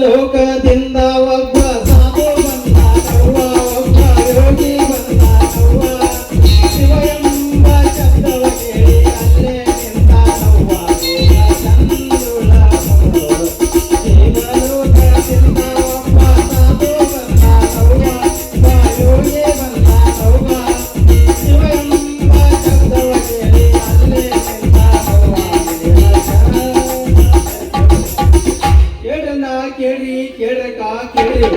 ಲೋಕದಿಂದ ಒಬ್ಬ ಸಾಧು ಬಂದಾನವ್ವ, ಒಬ್ಬ ಯೋಗಿ ಬಂದಾನವ್ವ. ಶಿವ ಎಂಬ ಶಬ್ದವ ಕೇಳಿ ಅಲ್ಲೇ ನಿಂತಾನವ್ವ ಚಂದುಳನವ್ವ. ಶಿವಲೋಕದಿಂದ ಒಬ್ಬ ಸಾಧು ಬಂದಾನವ್ವ, ಒಬ್ಬ ಯೋಗಿ ಬಂದಾನವ್ವ. ಶಿವ ಎಂಬ ಶಬ್ದವ ಕೇಳಿ ಅಲ್ಲೇ ನಿಂತಾನವ್ವ ಕೇಳ್ರಿ ಕೇಳ್ರಕ್ಕ ಕೇಳ್ರಿ.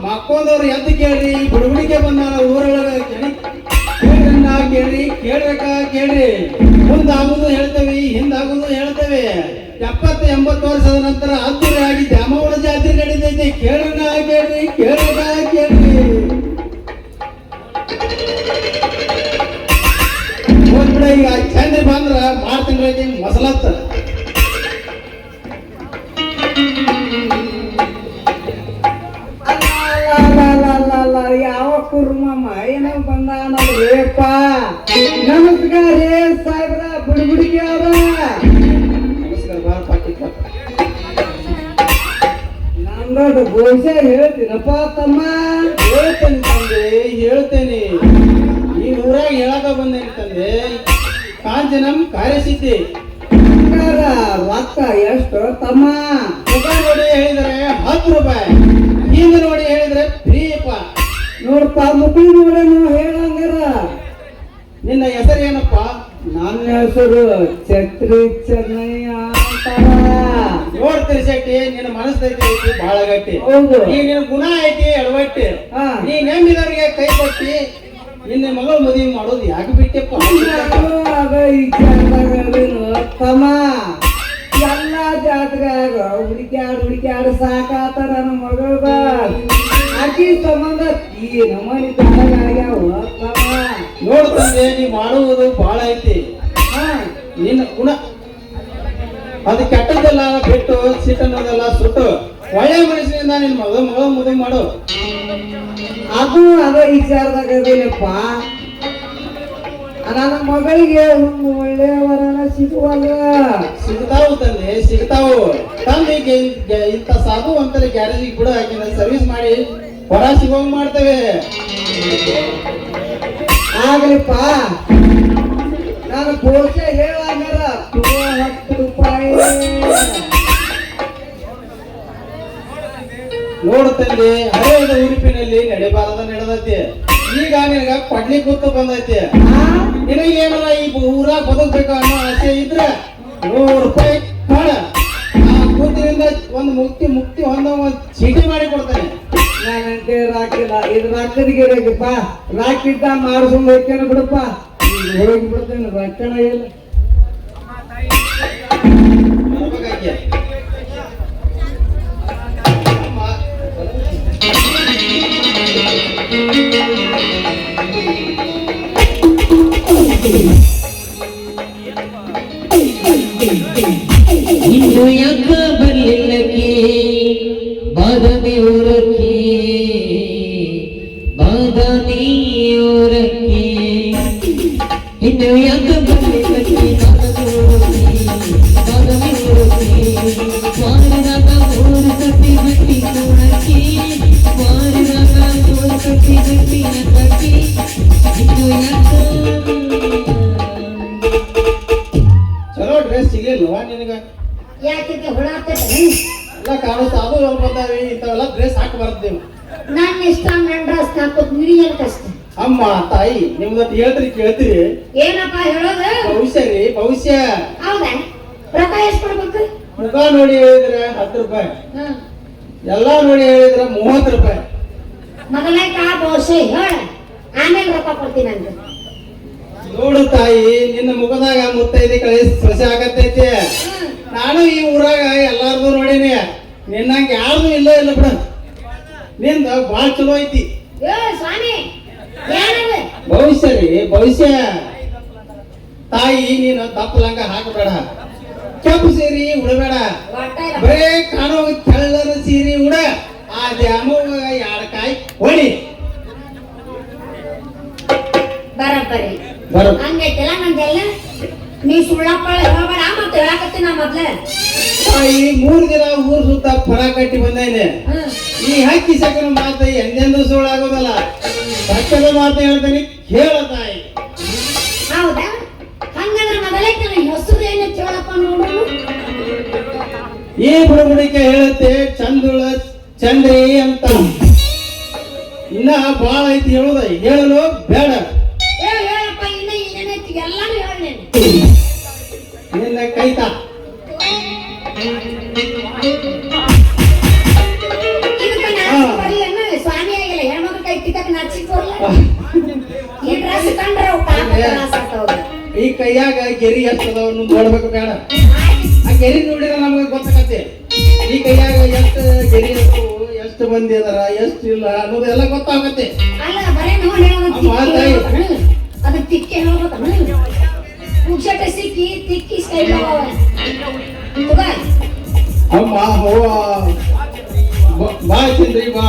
ಮಕ್ಕೋದವ್ರು ಎದ್ದು ಕೇಳ್ರಿ, ಬುಡುಗುಡಿಗೆ ಬಂದಾರ ಊರೊಳಗ ಕೇಳ್ರನ್ನ ಕೇಳ್ರಿ ಕೇಳ್ರಕ್ಕ ಕೇಳ್ರಿ. ಮುಂದಾಗುದು ಹೇಳ್ತೇವೆ, ಹಿಂದಾಗುದು ಹೇಳ್ತೇವೆ. 70-80 ವರ್ಷದ ನಂತರ ಅದ್ದೂರಿಯಾಗಿ ದ್ಯಾಮವ್ವನ ಜಾತ್ರೆ ನಡೀತೈತಿ. ಕೇಳ್ರನ್ನ ಕೇಳ್ರಿ ಕೇಳ್ರಕ್ಕ ಕೇಳ್ರಿ. ಹೋಗ್ಬಿಡ ಈಗ ಚಂದ್ರ ಬಂದ್ರ ಮಾಡ್ತೀನಿ ಮಸಲತ್ತ. ಯಾವ ಕುರ್ಮಮ್ಮ ಏನೋ ಬಂದಾನಪ್ಪ. ನಮಸ್ಕಾರ ರೇ ಸಾಹೇಬ್ರ, ಬುಡುಗುಡಿಗೆ ಅವ್ರ ನಂದೊಡ್ಡ ಬಹುಶಃ ಹೇಳ್ತೀನಪ್ಪ ತಮ್ಮ. ಹೇಳ್ತೇನೆ ತಂದೆ ಹೇಳ್ತೇನೆ. ಈ ಊರಾಗ ಹೇಳಕ ಬಂದೇನೆ ತಂದೆ. ಕಾಂಚನಂ ಕಾರ್ಯಸಿದ್ಧಿ. ರೊಕ್ಕ ಎಷ್ಟು ತಮ್ಮ? ಮುಖ ನೋಡಿ ಹೇಳಿದ್ರೆ 10 ರೂಪಾಯಿ, ಹಿಂದೆ ನೋಡಿ ಹೇಳಿದ್ರೆ ಫ್ರೀಪ್ಪ. ನೋಡಪ್ಪ ಮುಖ ನೋಡಿ ನೀವು ಹೇಳಂಗಾರ. ನಿನ್ನ ಹೆಸರು ಏನಪ್ಪ? ನನ್ನ ಹೆಸರು ಛತ್ರಿ ಚೆನ್ನಯ್ಯ ಅಂತಾರ. ನೋಡ್ತೀರಿ ಶೆಟ್ಟಿ, ನಿನ್ನ ಮನಸ್ಸೈತಿ ಐತಿ ಬಹಳ ಗಟ್ಟಿ. ಹೌದು. ನಿನ್ನ ಗುಣ ಐತಿ ಎಡವಟ್ಟಿ. ನೀ ನೆಮ್ಮಿದವ್ರಿಗೆ ಕೈ ಕೊಟ್ಟಿ ನಿನ್ನ ಮಗಳು ಮದುವೆ ಮಾಡೋದು ಯಾಕೆ ಬಿಟ್ಟೆಪ್ಪ? ಅದ ಈ ಜಾತ್ರೆಗಳು ತಮ್ಮ. ಎಲ್ಲ ಜಾತ್ರೆಯಾಗ ಹುಡುಕ್ಯಾಡು ಸಾಕಾತ ನನ್ನ ಮಗಳ. ಆಕಿ ಸಂಬಂಧ ಈ ನಮನಿ ಆಗ್ಯಾವ ತಮ್ಮ. ನೋಡ್ತಂದೆ ನೀ ಮಾಡುವುದು ಬಹಳ ಐತಿ. ನಿನ್ನ ಗುಣ ಅದು ಕೆಟ್ಟದೆಲ್ಲ ಬಿಟ್ಟು ಸಿಟ್ಟು ಅನ್ನೋದೆಲ್ಲ ಸುಟ್ಟು ಒಳ್ಳೆ ಮನಸ್ಸಿನಿಂದ ನಿನ್ನ ಮಗಳು ಮದುವೆ ಮಾಡು. ಅದು ಅದ ವಿಚಾರದಾಗ ಅದೇನಪ್ಪ. ನನ್ನ ಮಗಳಿಗೆ ಒಳ್ಳೆಯವರನ್ನ ಸಿಗುವಲ್ಲ. ಸಿಗ್ತಾವು ತಂದೆ ಸಿಗ್ತಾವು. ತಂದೆ ಇಂಥ ಸಾಧು ಅಂತಲೇ ಗ್ಯಾರೇಜಿಗೆ ಬಿಡ ಹಾಕಿನ ಸರ್ವಿಸ್ ಮಾಡಿ ಹೊರ ಸಿಗೋಂಗ್ ಮಾಡ್ತೇವೆ. ಆಗ್ಲಿಪ್ಪ, ನಾನು ಪೋಷ ಹೇಳಂಗಾರ 10 ರೂಪಾಯಿ. ನೋಡುತ್ತಂದೆ ಹಳೆಯದ ಉಡುಪಿನಲ್ಲಿ ನಡೆಬಾರದ ನಡೆದೈತಿ. ಈಗ ನಿನಗ ಪಡ್ಲಿ ಕೂತು ಬಂದೈತಿ. ನಿನಗೇನಲ್ಲ ಈ ಊರಾಗ ಬದುಕ್ಬೇಕು ಅನ್ನೋ ಆಸೆ ಇದ್ರೆ 100 ರೂಪಾಯಿ ಕೊಡ. ಆ ಕೂತಿನಿಂದ ಒಂದು ಮುಕ್ತಿ ಹೊಂದೋ ಒಂದು ಚೀಟಿ ಮಾಡಿ ಕೊಡ್ತಾನೆ. ನಾನಂತೆ ರಾಕಿಲ್ಲ, ಇದು ರಾಕದಿಗೆ ರೇಗಪ್ಪ. ರಾಕಿದ್ದ ಮಾಡಿಸ್ಕೊಂಡು ಹೋಗ್ತೇನೆ ಬಿಡಪ್ಪ. ಹೋಗಿ ಬಿಡ್ತೇನೆ, ರೊಕ್ಕಣ ಇಲ್ಲ. ಇನ್ನು ಯಾಕ ಬರ್ಲಿಲ್ಲಕ್ಕೆ ಬಾದಾಮಿ ಊರಕ್ಕೆ, ಬಾದಾಮಿ ಊರಕ್ಕೆ. ಇನ್ನು ಯಾಕ ಬರ್ಲಿಲ್ಲಕ್ಕೆ ಬಾದಾಮಿ ಊರಕ್ಕೆ. ವಾರದಾಗ 3 ಕಟ್ಟಿ ಗಟ್ಟಿ ನೋಡಕ್ಕೆ, ವಾರದಾಗ 3 ಕಟ್ಟಿ ಗಟ್ಟಿ ನಕ್ಕಕ್ಕೆ. ಇನ್ನು ಯಾಕ ಚಲೋ ಡ್ರೆಸ್ ಸಿಗ್ಲಿಲ್ವಾ ನಿನಗ? ಯಾಕಿದ್ರೆ ಹುಳ ಆಗ್ತೈತೆ ಎಲ್ಲ ಕಾಣೋ ಸಾಧು ಬಂದಾವೆ, ಇಂಥವೆಲ್ಲ ಡ್ರೆಸ್ ಹಾಕಿ ಬರ್ತೇವೆ. ನನ್ನ ಇಷ್ಟ ನನ್ನ ಡ್ರೆಸ್ ಹಾಕೋದು ನಿನಗೇನು ಕಷ್ಟ? ಅಮ್ಮ ತಾಯಿ ನಿಮ್ದೊಟ್ಟು ಹೇಳ್ತೀರಿ ಕೇಳ್ತೀರಿ? ಏನಪ್ಪ ಹೇಳೋದು? ಭವಿಷ್ಯ ರೀ ಭವಿಷ್ಯ. ಹೌದಾ? ರೊಕ್ಕ ಎಷ್ಟು ಕೊಡ್ಬೇಕು? ಮುಖ ನೋಡಿ ಹೇಳಿದ್ರೆ 10 ರೂಪಾಯಿ, ಎಲ್ಲಾ ನೋಡಿ ಹೇಳಿದ್ರೆ 30 ರೂಪಾಯಿ. ಮೊದಲೇ ಕಾ ಭವಿಷ್ಯ ಹೇಳ, ಆಮೇಲೆ ರೊಕ್ಕ ಕೊಡ್ತೀನಿ ಅಂತ. ನೋಡು ತಾಯಿ, ನಿನ್ನ ಮುಖದಾಗ ಮುತ್ತೈದೆ ಕಳಿ ಸೊಸೆ ಆಗತ್ತೈತಿ. ನಾನು ಈ ಊರಾಗ ಎಲ್ಲಾರ್ದು ನೋಡೀನಿ, ನಿನ್ನಂಗ ಯಾರ್ದು ಇಲ್ಲ ಬಿಡ. ನಿಂದ ಬಾಳ ಚಲೋ ಐತಿ. ಏ ಸ್ವಾಮಿ, ಏನದು? ಭವಿಷ್ಯ ರೀ ಭವಿಷ್ಯ. ತಾಯಿ ನೀನು ದಪ್ಪ ಲಂಗ ಹಾಕಬೇಡ, ಕೆಂಪು ಸೀರೆ ಉಡಬೇಡ, ಬರೇ ಕಾಣೋ ತೆಳ್ಳನ ಸೀರೆ ಉಡ. ಆ ದ್ಯಾಮವ್ವ 2 ಕಾಯಿ ಹೊಡಿ. ಬರಬ್ಬರಿ ಬರೋ ಹಂಗೈತಿಲ್ಲ ನಂದೆಲ್ಲ. ನೀ ಸುಳ್ಳಪ್ಪಳ ಹೇಳ್ಬೇಡ, ಮತ್ತೆ ಹೇಳಕತ್ತೀನಿ ನಾ ಮೊದ್ಲ. ಈ 3 ದಿನ ಊರ್ ಸುತ್ತ ಪರ ಕಟ್ಟಿ ಬಂದೇನೆ. ಈ ಹಕ್ಕಿ ಸಕನ ಮಾತು ಎಂದೆಂದೂ ಸುಳ್ಳಾಗೋದಲ್ಲ. ಸತ್ಯದ ಮಾತು ಹೇಳ್ತೀನಿ ಕೇಳ ತಾಯಿ. ಹೌದಾ? ಹಂಗಂದ್ರೆ ಮೊದಲೇ ನನ್ನ ಹೆಸರು ಏನು ಕೇಳಪ್ಪ ನೋಡು. ಈ ಬುಡಬುಡಿಕೆ ಹೇಳುತ್ತೆ ಚಂದುಳ ಚಂದ್ರಿ ಅಂತ. ಇನ್ನ ಬಾಳ ಐತಿ ಹೇಳಲು ಬೇಡ. ಹೇಳಪ್ಪ, ಇನ್ನ ಏನೈತಿ ಎಲ್ಲಾನು ಹೇಳೇನೆ. ನಿನ್ನ ಕೈತ ಇದಕ್ಕೆ ನಾಚಿಕೆ ಬರಲಿಲ್ಲ, ಸ್ವಾಮಿ ಆಗಿಲ್ಲ, ಹೆಣ್ಮಕ್ಳು ಕೈ ಕಿತ್ತಕ್ಕೆ ನಾಚಿಕೆ ಬರಲ್ಲ. ಈ ಡ್ರೆಸ್ ಕಂಡ್ರೆ ಅವು ಪಾಪ ತ್ರಾಸ ಆಗ್ತಾವ. ಈ ಕೈಯಾಗ ಗೆರಿ ಎಷ್ಟದವ ನೋಡ್ಬೇಕು ಬೇಡ. ಆ ಗೆರಿ ನೋಡಿದ್ರೆ ನಮಗೆ ಗೊತ್ತಾಗತ್ತೆ. ಈ ಕೈಯಾಗ ಎಷ್ಟು ಗೆರಿ ಎಷ್ಟು ಮಂದಿ ಅದಾರ ಎಷ್ಟು ಇಲ್ಲ ಅನ್ನೋದು ಎಲ್ಲ ಗೊತ್ತಾಗತ್ತೆ. ಅಲ್ಲ ಬರೇ ನೋಡಿ ಅದು ತಿಕ್ಕಿ ಹೇಳ್ಬೇಕಣ್ಣ. ಪುಕ್ಷಟ ಸಿಕ್ಕಿ ತಿಕ್ಕಿ ಸ್ಟೈಲ್ ಅಮ್ಮ ಬಾ ಚಂದ್ರಿ ಬಾ.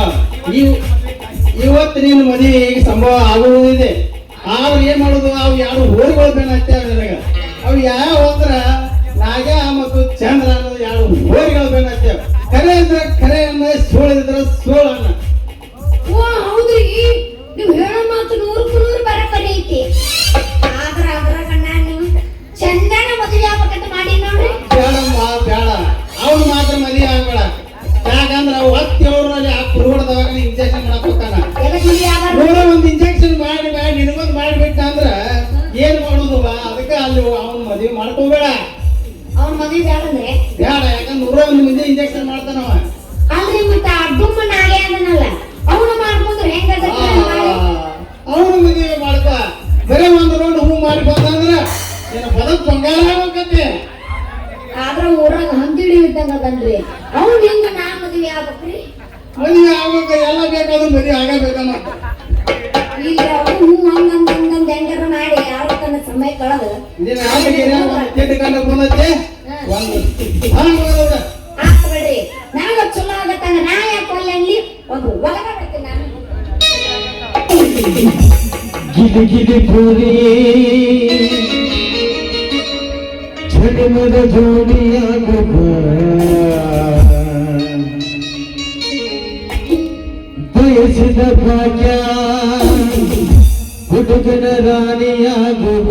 ಇವತ್ತು ನಿನ್ನ ಮದುವೆ ಸಂಭವ ಆಗುವುದಿದೆ. ಅವ್ರು ಏನ್ ಮಾಡುದು, ಅವು ಯಾರು ಹೋರಿಗಳು ಬೇನಾಗ್ತೇವೆ ನನಗೆ. ಅವು ಯಾವ ಅಂದ್ರ ನಾಗ ಮತ್ತು ಚಂದ್ರ ಅನ್ನೋದು ಯಾರು ಹೋರಿಗಳು ಬೇನಾಗ್ತೇವೆ. ಕರೆ ಅಂದ್ರೆ ಕರೆ ಅನ್ನ, ಸೋಳಿದ್ರ ಸೋಳ ಅನ್ನ. ಓ ಹೌದ್ರಿ, ನೀವು ಹೇಳೋ ಮಾತು 100ಕ್ಕೆ 100 ಬರಬರಿ ಐತಿ. ಆದ್ರ ಗಂಡ ನೀವು ಚಂದನ ಮದುವೆ ಆಗ್ಬೇಕಂತ ಮಾಡಿ ನೋಡ್ರಿ. ಬೇಡಮ್ಮ ಬೇಡ, ಅವ್ನು ಮಾತ್ರ ಮದುವೆ ಆಗ್ಬೇಡ. ಯಾಕಂದ್ರೆ ಅವು 7 ಆ ಕುರುಗಡದವಾಗ ಇಂಜೆಕ್ಷನ್ ಮಾಡಕ್ ಹೋಗ್ತಾನ. ಎದಕ್ ಮದುವೆ ಆಗ ನೋಡ ಒಂದು ಇಂಜೆಕ್ಷನ್ ಮಾಡಿ ನಿನಗೊಂದು ಮಾಡಿಬಿಟ್ಟ ಅಂದ್ರ ಏನ್ ಮಾಡುದಿಲ್ಲ. ಅದಕ್ಕೆ ಅಲ್ಲಿ ಅವ್ನ ಮದುವೆ ಮಾಡ್ಕೋಬೇಡ. ಅವ್ನ ಮದುವೆ ಬೇಡಂದ್ರೆ ಬೇಡ, ಯಾಕಂದ್ರೆ 101 ಮಂದಿ ಇಂಜೆಕ್ಷನ್ ಮಾಡ್ತಾನವ. ಅಲ್ರಿ ಮತ್ತೆ ಅಡ್ಡುಮ್ಮ ನಾಳೆ ಅದನ್ನಲ್ಲ ಅವನು ಮಾಡ್ಕೊಂಡ್ರೆ ಹೆಂಗ ಅವನು ಮದುವೆ ಮಾಡ್ಕ. ಬರೇ ಒಂದು ರೌಂಡ್ ಹೂ ಮಾಡಿ ಬಂದಂದ್ರ ಏನ ಬದಕ್ ಬಂಗಾರ ಆಗೋಕತ್ತೆ. ಆದ್ರ ಊರಾಗ ಹಂದಿಡಿ ಇದ್ದಂಗ ಅದನ್ರಿ. ಅವ್ನು ಹೆಂಗ ನಾ ಮದುವೆ ಆಗ್ಬೇಕ್ರಿ? ಮದುವೆ ಆಗ್ಬೇಕ, ಎಲ್ಲ ಬೇಕಾದ್ರೂ ಮದುವೆ ಆಗಬೇಕಮ್ಮ. ಈಗ ಅವನು ಹಂಗಂದ್ ಹೆಂಗಾರ ಮಾಡಿ ಯಾರ ತನ್ನ ಸಮಯ ಕಳೆದು ನೀನ್ ಕೆಟ್ಟ ಕಂಡ ಬಂದತ್ತೆ ಒಂದು ಹಾಂಗ್ ಹಾಕ್ಬೇಡ್ರಿ. ನನಗ ಚಲೋ ಆಗತ್ತಂಗ ನಾ ಯಾಕೆ ಒಳ್ಳೆ ಒಂದು ಒಳಗಡೆ ನಾನು ಗಿಲಿ ಗಿಲಿ ಪೂರಿ ಜನ್ಮದ ಜೋಡಿಯಾಗುವ ಬಯಸಿದ ಭಾಗ್ಯ ಹುಡುಗನ ರಾಣಿಯಾಗುವ.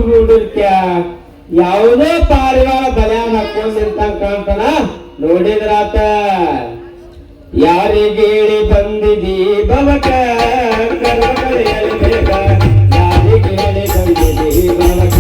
ಹುಡುಕ್ಯ ಯಾವುದೋ ಪಾರಿವಾಳ ಬಲ್ಯಾನ ಹಾಕೊಂಡ್ ನಿಂತಂಗ್ ಕಾಣ್ತಾನ. ನೋಡಿದ್ರಾತ ಯಾರಿಗೇಳಿ ಬಂದಿದಿ ಬವಕ ಕರ್ಮ ಕಳೆಯಲಿ ಬೇಗ, ಯಾರಿಗೇಳಿ ಬಂದಿದಿ ಬವಕ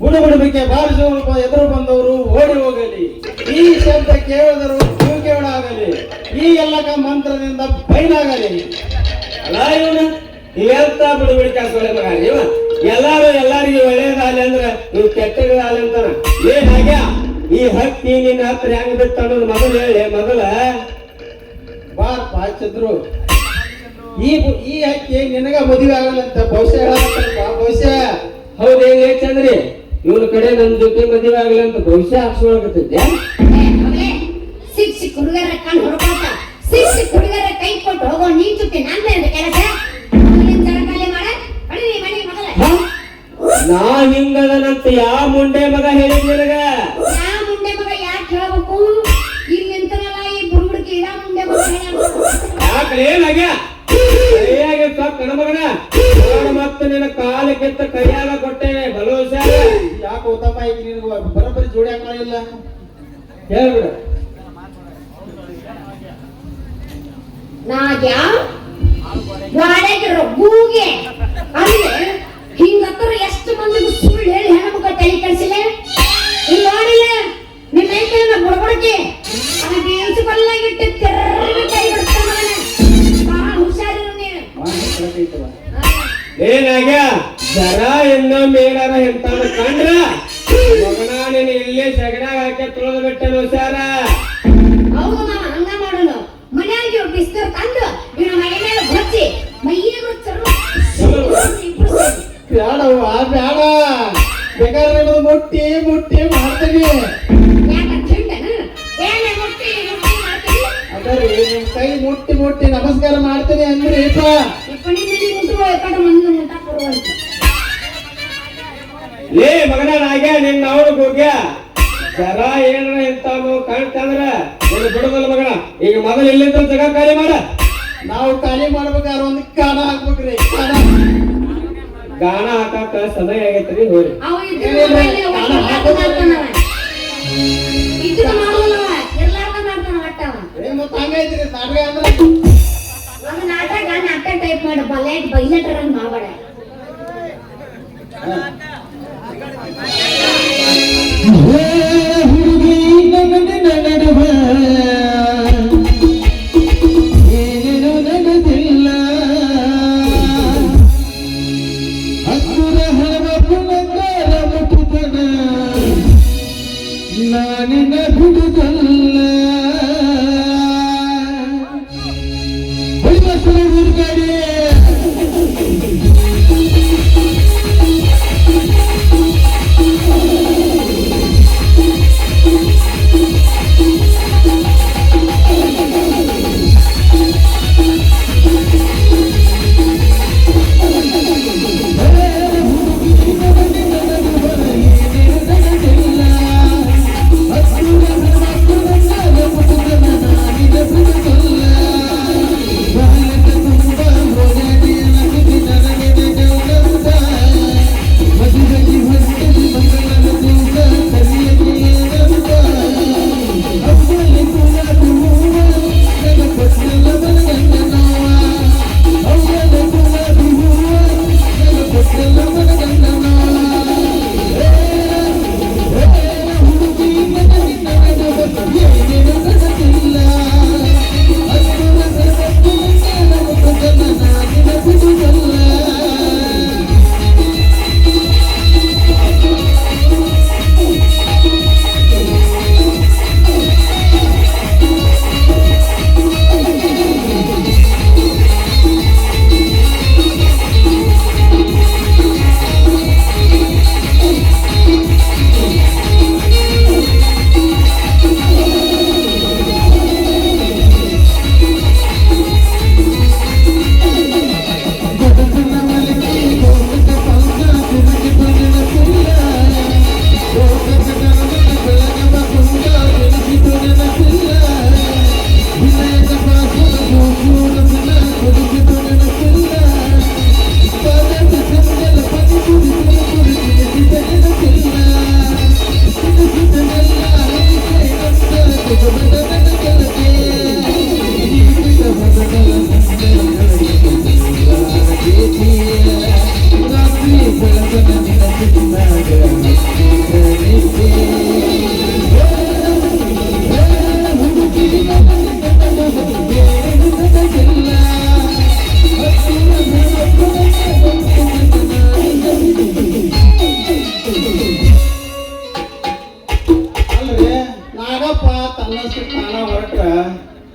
ಬುಡಬುಡಬಿಕೆ ಬಾರಿಸುವ ಎದುರು ಬಂದವರು ಓಡಿ ಹೋಗಲಿ, ಈ ಶಬ್ದ ಕೇಳಿದರು ಕಿವಿಕೆಳಾಗಲಿ, ಈ ಎಲ್ಲಕ ಮಂತ್ರದಿಂದ ಬೈಲಾಗಲಿ. ಅಲ್ಲ ಇವನು ಎಂತ ಬುಡಬುಡಿಕೆ ಸೊಳ್ಳೆ ಮಗ ಇವ. ಎಲ್ಲಾರಿಗೂ ಒಳ್ಳೇದಾಗಲಿ ಅಂದ್ರೆ ನೀವು ಕೆಟ್ಟದಾಗಲಿ ಅಂತಾನ. ಏನ್ ಹಾಗ್ಯ ಈ ಹಕ್ಕಿ ನಿನ್ನ ಹತ್ರ ಹೆಂಗ್ ಬಿಟ್ಟು ಅನ್ನೋದು ಮೊದಲು ಹೇಳಿ. ಮೊದಲ ಬಾರಪ್ಪ ಚಂದ್ರು, ಈ ಹಕ್ಕಿ ನಿನಗ ಮದುವೆ ಆಗಲ್ಲಂತ ಬಹುಶಃ ಹೇಳತ್ತಪ್ಪ. ಬಹುಶಃ ಹೌದೇನ್ ಚಂದ್ರಿ ಇವನ ಕಡೆ ನನ್ ಜೊತೆ ಮದುವೆ ಆಗಲಿ ಅಂತ ಭವಿಷ್ಯ ಹಾಕ್ಸ್ಕೊಳಕತ್ತಿದ್ದೆ. ಸಿಕ್ ಹುಡುಗರ ಕಣ್ ಹೊಡ್ಕೊತ ಸಿಕ್ ಹುಡುಗರ ಕೈ ಕೊಟ್ಟು ಹೋಗೋ ನೀನ್ ಜೊತೆ ನಂದೇನು ಕೆಲಸ? ನಾ ಹಿಂಗದನಂತ ಯಾವ ಮುಂಡೆ ಮಗ ಹೇಳಿದ್ ನಿನಗ? ಯಾ ಮುಂಡೆ ಮಗ ಯಾಕೆ ಹೇಳ್ಬೇಕು? ಇಲ್ಲಿ ನಿಂತನಲ್ಲ ಈ ಬುಡ್ಬುಡ್ಕಿ ಇಡ ಮುಂಡೆ ಮಗ ಯಾಕ್ರೆ ಏನಾಗ್ಯ ಕೈಯಾಗ ಕಣಮಗನ ಮತ್ತೆ ನಿನ್ನ ಕಾಲ ಕೆತ್ತ ಕೈಯಾಗ ಕೊಟ್ಟೇನೆ ಬಲು ಹುಷಾರ. ಯಾಕೆ ಹೋತಪ್ಪ ಈಗ ನಿನಗೆ ಬರೋಬ್ಬರಿ ಜೋಡಿ ಹಾಕಲಿಲ್ಲ ಹೇಳ್ಬಿಡ. ನಾಗ್ಯಾ ಗಾಡಿಯಾಗಿರೋ ಗೂಗೆ ಅಂದ್ರೆ ಹಿಂಗತ್ತರ ಎಷ್ಟು ಮಂದಿಗೂ ಸುಳ್ಳು ಹೇಳಿ ಹೆಣ್ಮಗ ತಲೆ ಕಳಿಸಿಲ್ಲ. ಇಲ್ಲಿ ನೋಡಿಲ್ಲ ನಿನ್ನ ಐತನ ಬುಡಬುಡಕಿ ಅದು ಬೇಯಿಸಿಕೊಳ್ಳಾಗಿಟ್ಟು ತೆರ್ರ ಕೈ ಬಿಡ್ತಾನ. ಬಹಳ ಹುಷಾರಿರು ನೀನು. ಏನಾಗ್ಯ ಜರ ಇನ್ನೊಮ್ಮೆ ಏನಾರ ಎಂತಾನ ಕಂಡ್ರ ಮಗನ ನೀನು ಇಲ್ಲೇ ಸಗಣಾಗ ಹಾಕಿ ತುಳಿದು ಬಿಟ್ಟನು ಹುಷಾರ. ಹೌದು ಮಾವ, ಹಂಗ ಮಾಡೋಣ. ಮನ್ಯಾಗ ಬಿಸ್ತರ ತಂದು ಇವನ ಮೈ ಮೇಲೆ ಬಚ್ಚಿ ಮೈಯಾಗ ಬ್ಯಾಡವ್ವ ಬ್ಯಾಡ, ಬೇಕಾದ್ರೆ ಮುಟ್ಟಿ ಮುಟ್ಟಿ ಮಾಡ್ತೀನಿ. ಅದರಿ ನಿಮ್ ಕೈ ಮುಟ್ಟಿ ಮುಟ್ಟಿ ನಮಸ್ಕಾರ ಮಾಡ್ತೀನಿ ಅಂದ್ರಿ ಲೇ ಮಗನ ನಾಗ್ಯ ನಿನ್ನ ಅವ್ರಿಗೆ ಹೋಗ್ಯ ಜರ ಏನಾರ ಎಂತಾನು ಕಾಣ್ತಂದ್ರ ನೀನು ಬಿಡುದಲ್ಲ ಮಗನ. ಈಗ ಮೊದಲು ಇಲ್ಲಿಂದ ಜಗ ಖಾಲಿ ಮಾಡ. ನಾವು ಖಾಲಿ ಮಾಡ್ಬೇಕಾದ್ರೆ ಒಂದು ಗಾಣ ಹಾಕ್ಬೇಕ್ರಿ. ಗಾಣ ಹಾಕಾಕ ಸಮಯ ಆಗೈತ್ರಿ ನೋಡಿ. ಮತ್ತ ಹಂಗೈತ್ರಿ ನಾಟಕ ಅಂದ್ರೆ ನಾಟಕ ಟೈಪ್ ಮಾಡ ಬಲ್ಲೇಟ್ ಬೈಲೆಟರ್ ಅಂತ ಮಾಡಬೇಡ. ಹುಡುಗಿ ನಡುವ ಏನೇನು ನಡೆದಿಲ್ಲ, ಹಸುರ ಹರವ ಪುನಕಾರ ಮುಟ್ಟುತ್ತನ ನಾನಿನ ಬಿಡುದಲ್ಲ. ಹುಡುಗರು ಹುಡುಗರೇ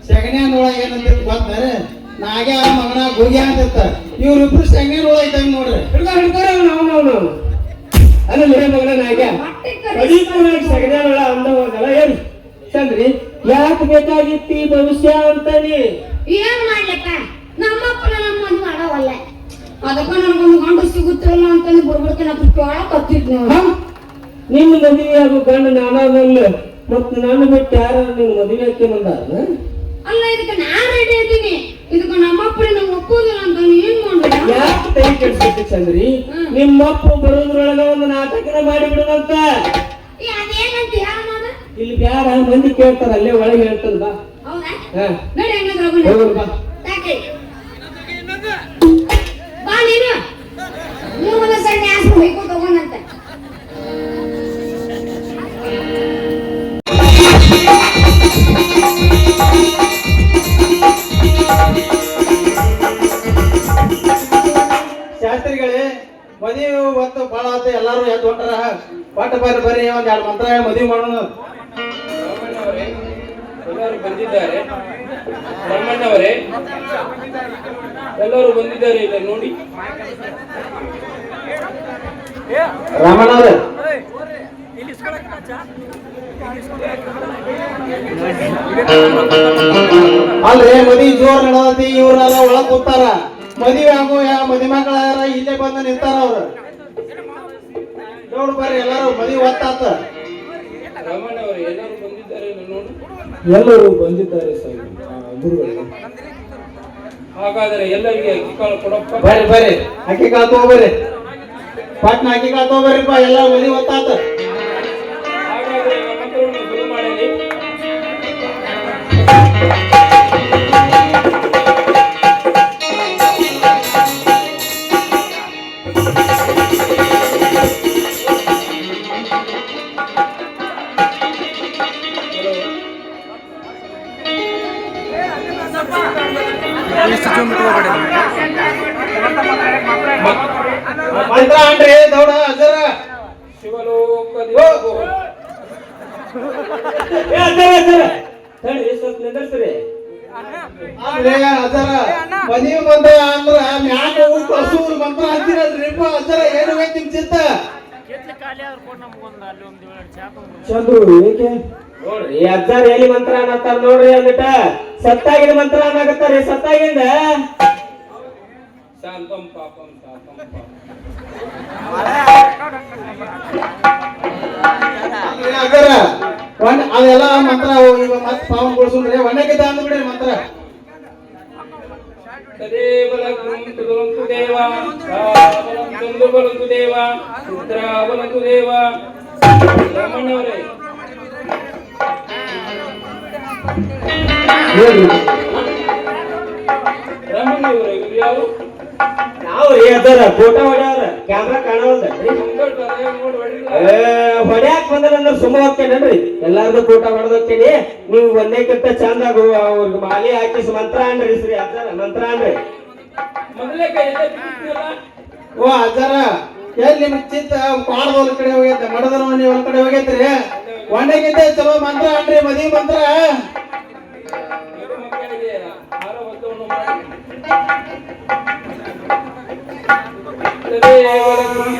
ಸೆಗಣ್ಯಾನೊಳಗೆ ಏನಂತ ಬಂದ್ರೆ ನಾಗ್ಯ ಮಗನ ಹೋಗ್ಯ ಅಂತ ಇವ್ರಿಬ್ರು ಸೆಗಣ್ಯಾನೊಳಗೆ ಇದ್ದಂಗೆ ನೋಡ್ರಿ ಹಿಡ್ತಾರ ನಾವು ಅಲ್ಲ ಮಗನ ನಾಗ್ಯ ಸಗಣ್ಯಾನೊಳ ಅಂದ ಹೋಗಲ್ಲ ಏನ್ ಚಂದ್ರಿ ಯಾಕೆ ಬೇಕಾಗಿತ್ತು ಈ ಭವಿಷ್ಯ ಅಂತಾನಿ ಏನ್ ಮಾಡ್ಲಕ್ಕ ನಮ್ಮಪ್ಪನ ನಮ್ಮ ಮನೆ ಮಾಡವಲ್ಲ ಅದಕ್ಕ ನನಗೊಂದು ಗಂಡು ಸಿಗುತ್ತಿರಲ್ಲ ಅಂತಂದು ಬಿಡ್ಬಿಡ್ತೀನಿ ಅದು ಕೇಳಕ್ ಹತ್ತಿದ್ ನೋಡು ನಿನ್ನ ಮದುವೆ ಆಗೋ ಗಂಡು ನಾನಲ್ಲ ಮತ್ ನಾನು ಬಿಟ್ಟು ಯಾರ ನಿನ್ನ ಮದುವೆ ಹಾಕಿ ಬಂದಾರ ಅಲ್ಲ ಇದಕ್ಕೆ ನಾನ್ ರೆಡಿ ಇದ್ದೀನಿ ಇದಕ್ಕೆ ನಮ್ಮಪ್ಪನ ನಂಗೆ ಒಪ್ಪೋದಿಲ್ಲ ಅಂತ ಏನ್ ಮಾಡ್ಬೇಡ ಯಾಕೆ ತಲೆ ಕೆಡ್ಸಕ್ಕೆ ಚಂದ್ರಿ ನಿಮ್ಮಪ್ಪ ಬರೋದ್ರೊಳಗ ಒಂದು ನಾಟಕನ ಮಾಡಿಬಿಡುವಂತ ಅದೇನಂತ ಹೇಳ ನಾನು ಇಲ್ಲಿ ಬ್ಯಾಡ ಮಂದಿ ಕೇಳ್ತಾರ ಅಲ್ಲೇ ಒಳಗೆ ಹೇಳ್ತದ ಬಾ ಹೌದಾ ಹಾ ನೋಡಿ ಹೆಂಗಂದ್ರೆ ಹೋಗೋಣ ಬಾ ಯಾಕೆ ಬಾ ನೀನು ನೀವು ಒಂದು ಸಣ್ಣ ಆಸೆ ಹೊಯ್ಕೊಂಡು ಹೋಗೋಣಂತ ಶಾಸ್ತ್ರಿಗಳೇ ಮದುವೆ ಹೊತ್ತು ಭಾಳ ಆತ ಎಲ್ಲಾರು ಎದ್ದು ಹೊಂಟಾರ ಒಟ್ಟ ಬರ್ರಿ ಒಂದ್ ಎರಡು ಮಂತ್ರ ಮದುವೆ ಮಾಡೋಣ ಎಲ್ಲರೂ ಬಂದಿದ್ದಾರೆ ಬ್ರಹ್ಮಣ್ಣವರೇ ಎಲ್ಲರೂ ಬಂದಿದ್ದಾರೆ ಇಲ್ಲ ನೋಡಿ ರಾಮಣ್ಣವ್ರೆ ಅಲ್ರಿ ಮದುವೆ ಜೋರ್ ನಡೆದತಿ ಇವ್ರೆಲ್ಲ ಒಳಗ್ ಕೂತಾರ ಮದುವೆ ಆಗೋ ಮದುವೆ ಮಕ್ಕಳ ಇಲ್ಲೇ ಬಂದು ನಿಂತಾರ ಅವ್ರು ನೋಡ್ ಬರ್ರಿ ಎಲ್ಲಾರು ಮದುವೆ ಹೊತ್ತಾತ ಬ್ರಹ್ಮಣ್ಣವರೇ ಎಲ್ಲರೂ ಬಂದಿದ್ದಾರೆ ಇಲ್ಲ ನೋಡಿ ಎಲ್ಲರೂ ಬಂದಿದ್ದಾರೆ ಗುರುಗಳು ಹಾಗಾದರೆ ಎಲ್ಲರಿಗೆ ಅಕ್ಕಿಕಾಳು ಕೊಡಪ್ಪ ಬರ್ರಿ ಬರ್ರಿ ಅಕ್ಕಿ ಕಾಳು ತಗೋಬರ್ರಿ ಪಾಟ್ನ ಅಕ್ಕಿ ಕಾಳು ತಗೋಬರ್ರಿಪ್ಪ ಎಲ್ಲ ಮದುವೆ ಹೊತ್ತಾತ ಹಾಗಾದರೆ ನಮ್ಮ ಮಂತ್ರವನ್ನು ಶುರು ಮಾಡಲಿ ಮಂತ್ರ ಅನ್ರಿ ದೌಡ ಅಜರ ಶಿವಲೋಕದಿ ಸ್ವಲ್ಪ ನಿಂದರ್ಸ್ರಿ ಅಂದ್ರೆ ಅಜರ ಮದುವೆ ಬಂದ ಅಂದ್ರ ಮ್ಯಾಗ ಹೋಗಿ ಕಳ್ಸೂರ್ ಮಂತ್ರ ಅಂತೀರಲ್ರಿಪ್ಪ ಅಜರ ಏನು ಬೇಕು ನಿಮ್ ಚಿತ್ತ ಚಂದ್ರು ಏಕೆ ನೋಡ್ರಿ ಅಜ್ಜಾರ ಎಲ್ಲಿ ಮಂತ್ರ ಅನ್ನತ್ತಾರ ನೋಡ್ರಿ ಅಂದಿಟ ಸತ್ತಾಗಿನ ಮಂತ್ರ ಅನ್ನಕತ್ತಾರ ಸತ್ತಾಗಿಂದ ಶಾಂತಂ ಪಾಪಂ ಶಾಂತಂ ಪಾಪಂ ಅಜರ ಅದೆಲ್ಲ ಮಂತ್ರ ಈಗ ಮತ್ ಪಾವನ್ ಗೊಳಿಸ್ರಿ ಒಣಗಿದ್ದ ಅಂದ್ಬಿಡ್ರಿ ಮಂತ್ರ ತದೇವ ಲಗ್ನಂ ತುದುರಂತು ದೇವ ರಾವಣಂ ಚಂದ್ರಬಲಂತು ದೇವ ರುದ್ರಾವಲಂತು ದೇವ ಬ್ರಹ್ಮಣ್ಣವರೇ ಬ್ರಹ್ಮಣ್ಣವರೇ ಇವ್ರು ಯಾರು ನಾವು ರೀ ಅಜ್ಜಾರ ಫೋಟೋ ಹೊಡ್ಯಾವ್ರ ಕ್ಯಾಮ್ರಾ ಕಾಣವಲ್ದಲ್ರಿ ನೋಡಿ ಹೊಡಿಲ್ಲ ಹೊಡ್ಯಾಕ್ ಬಂದ್ರಂದ್ರ ಸುಮ್ಮ ಹೋಗ್ತೇನಲ್ರಿ ಎಲ್ಲಾರ್ದು ಫೋಟೋ ಹೊಡೆದೋಗ್ತೇನಿ ನೀವು ಒಂದೇಕ್ಕಿಂತ ಚಂದ ಅವ್ರಿಗೆ ಮಾಲಿ ಹಾಕಿಸಿ ಮಂತ್ರ ಅನ್ರಿ ಶ್ರೀ ಅಜ್ಜಾರ ಮಂತ್ರ ಅನ್ರಿ ಮೊದಲೇ ಕೈ ಎಲ್ಲ ಬಿಟ್ಟಿದ್ನಲ್ಲ ಓ ಅಜ್ಜಾರ ಎಲ್ಲಿ ನಿಮ್ ಚಿತ್ತ ಪಾಡದವ್ರ ಕಡೆ ಹೋಗೈತೆ ಮಡದರ ಮನೆ ಒಂದ್ ಕಡೆ ಹೋಗೈತ್ರಿ ಒಣಗಿದ್ದೆ ಚಲೋ ಮಂತ್ರ ಅನ್ರಿ ಮದುವೆ ಮಂತ್ರ ಇವರು ಮಕ್ಕಳಿಗೆ ಆಹಾರ ವಸ್ತುವನ್ನು ಮಾಡಿ ತದೇವ ಲಗ್ನಂ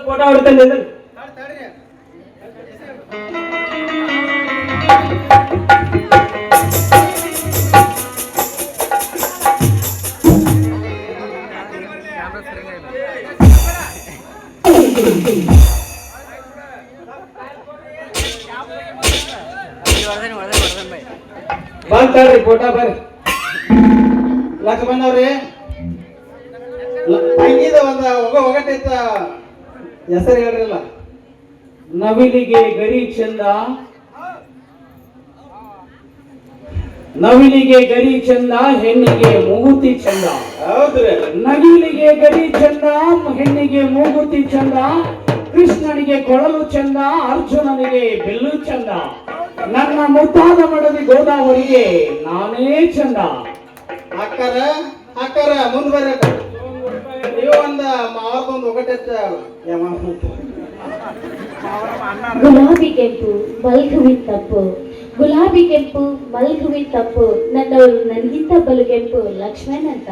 ಫೋಟೋ ಹೊಡ್ತೇನೆ ಬಂದ್ರಿ ಫೋಟೋ ಬರ್ರಿ ಲಕ್ಷ್ಮಣ್ ಅವ್ರಿ ತಂಗಿದ ಒಂದ ಒಗಟೈತ ಹೆಸರು ಹೇಳ್ರಲ್ಲ ನವಿಲಿಗೆ ಗರಿ ಚಂದ ನವಿಲಿಗೆ ಗರಿ ಚಂದ ಹೆಣ್ಣಿಗೆ ಮೂಗುತಿ ಚಂದ ಹೌದ್ರಿ ನವಿಲಿಗೆ ಗರಿ ಚಂದ ಹೆಣ್ಣಿಗೆ ಮೂಗುತಿ ಚಂದ ಕೃಷ್ಣನಿಗೆ ಕೊಳಲು ಚಂದ ಅರ್ಜುನನಿಗೆ ಬಿಲ್ಲು ಚಂದ ನನ್ನ ಮುದ್ದಾದ ಮಡದಿ ಗೋದಾವರಿಗೆ ನಾನೇ ಚಂದ. ಅಕ್ಕರ ಮುಂದ್ ಬರ್ರಿ ಅಕ್ಕ. ನೀವು ಮಾವರ್ದೊಂದು ಒಗಟೆತ್ತ ಗುಲಾಬಿ ಕೆಂಪು ಮಲ್ಗುವಿನ ತಪ್ಪು, ಗುಲಾಬಿ ಕೆಂಪು ಮಲ್ಗುವಿನ ತಪ್ಪು, ನನ್ನವರು ನನಗಿಂತ ಬಲು ಕೆಂಪು ಲಕ್ಷ್ಮಣ್ ಅಂತ.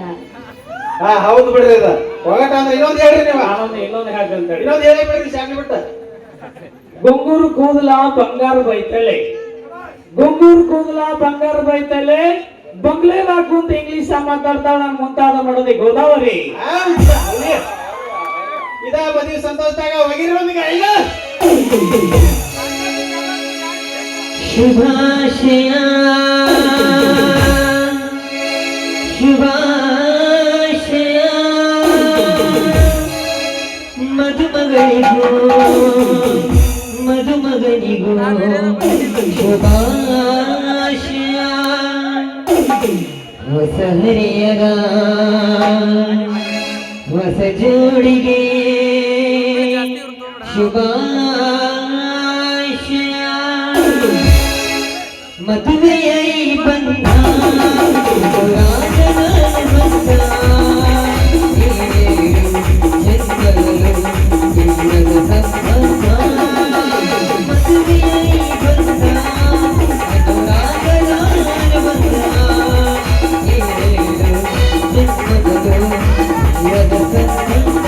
ಹೌದು ಬಿಡ್ರಿ ಅದ ಒಗಟ ಅಂದ್ರೆ ಇನ್ನೊಂದು ಹೇಳ್ರಿ ನೀವು. ಇನ್ನೊಂದು ಹಾಕಂತ ಇನ್ನೊಂದು ಹೇಳಿ ಬಿಡ್ರಿ ಶಾಮಿ ಬಿಟ್ಟ. ಗುಂಗೂರು ಕೂದಲ ಬಂಗಾರ ಬೈತಲೆ, ಗುಂಗೂರು ಕೂದಲ ಬಂಗಾರ ಬೈತಲೆ, ಬಂಗ್ಲೆದಾಗ ಕುಂತ ಇಂಗ್ಲಿಷ್ ಮಾತಾಡ್ತಾಳ ನನ್ನ ಮುಂತಾದ ಮಡದಿ ಗೋದಾವರಿ. ಇದ ಮದುವೆ ಸಂತೋಷದಾಗ ಹೋಗಿರಿ ಒಂದಿಗೆ ಈಗ. ಶುಭಾಶಯ ಶುಭಾಶಯ ಮಧುಮಗಳಿಗೂ ಮಧುಮಗನಿಗೂ ಶುಭಾಶಯ. ಹೊಸ ಹರಿಯರ ಹೊಸ ಜೋಡಿಗೆ ಶುಭಾಶಯ. ಮದುವೆಯ ಈ ಬಂಧ ಪುರಾತನ ಬಂಧ, ಜನ್ಮಗಳು ಜನ್ಮದ ಸಂಬಂಧ. ಮದುವೆಯ ಈ ಬಂಧ ಅನುರಾಗದ ಬಂಧ, ಜನ್ಮಗಳು ಜನ್ಮದ ಸಂಬಂಧ.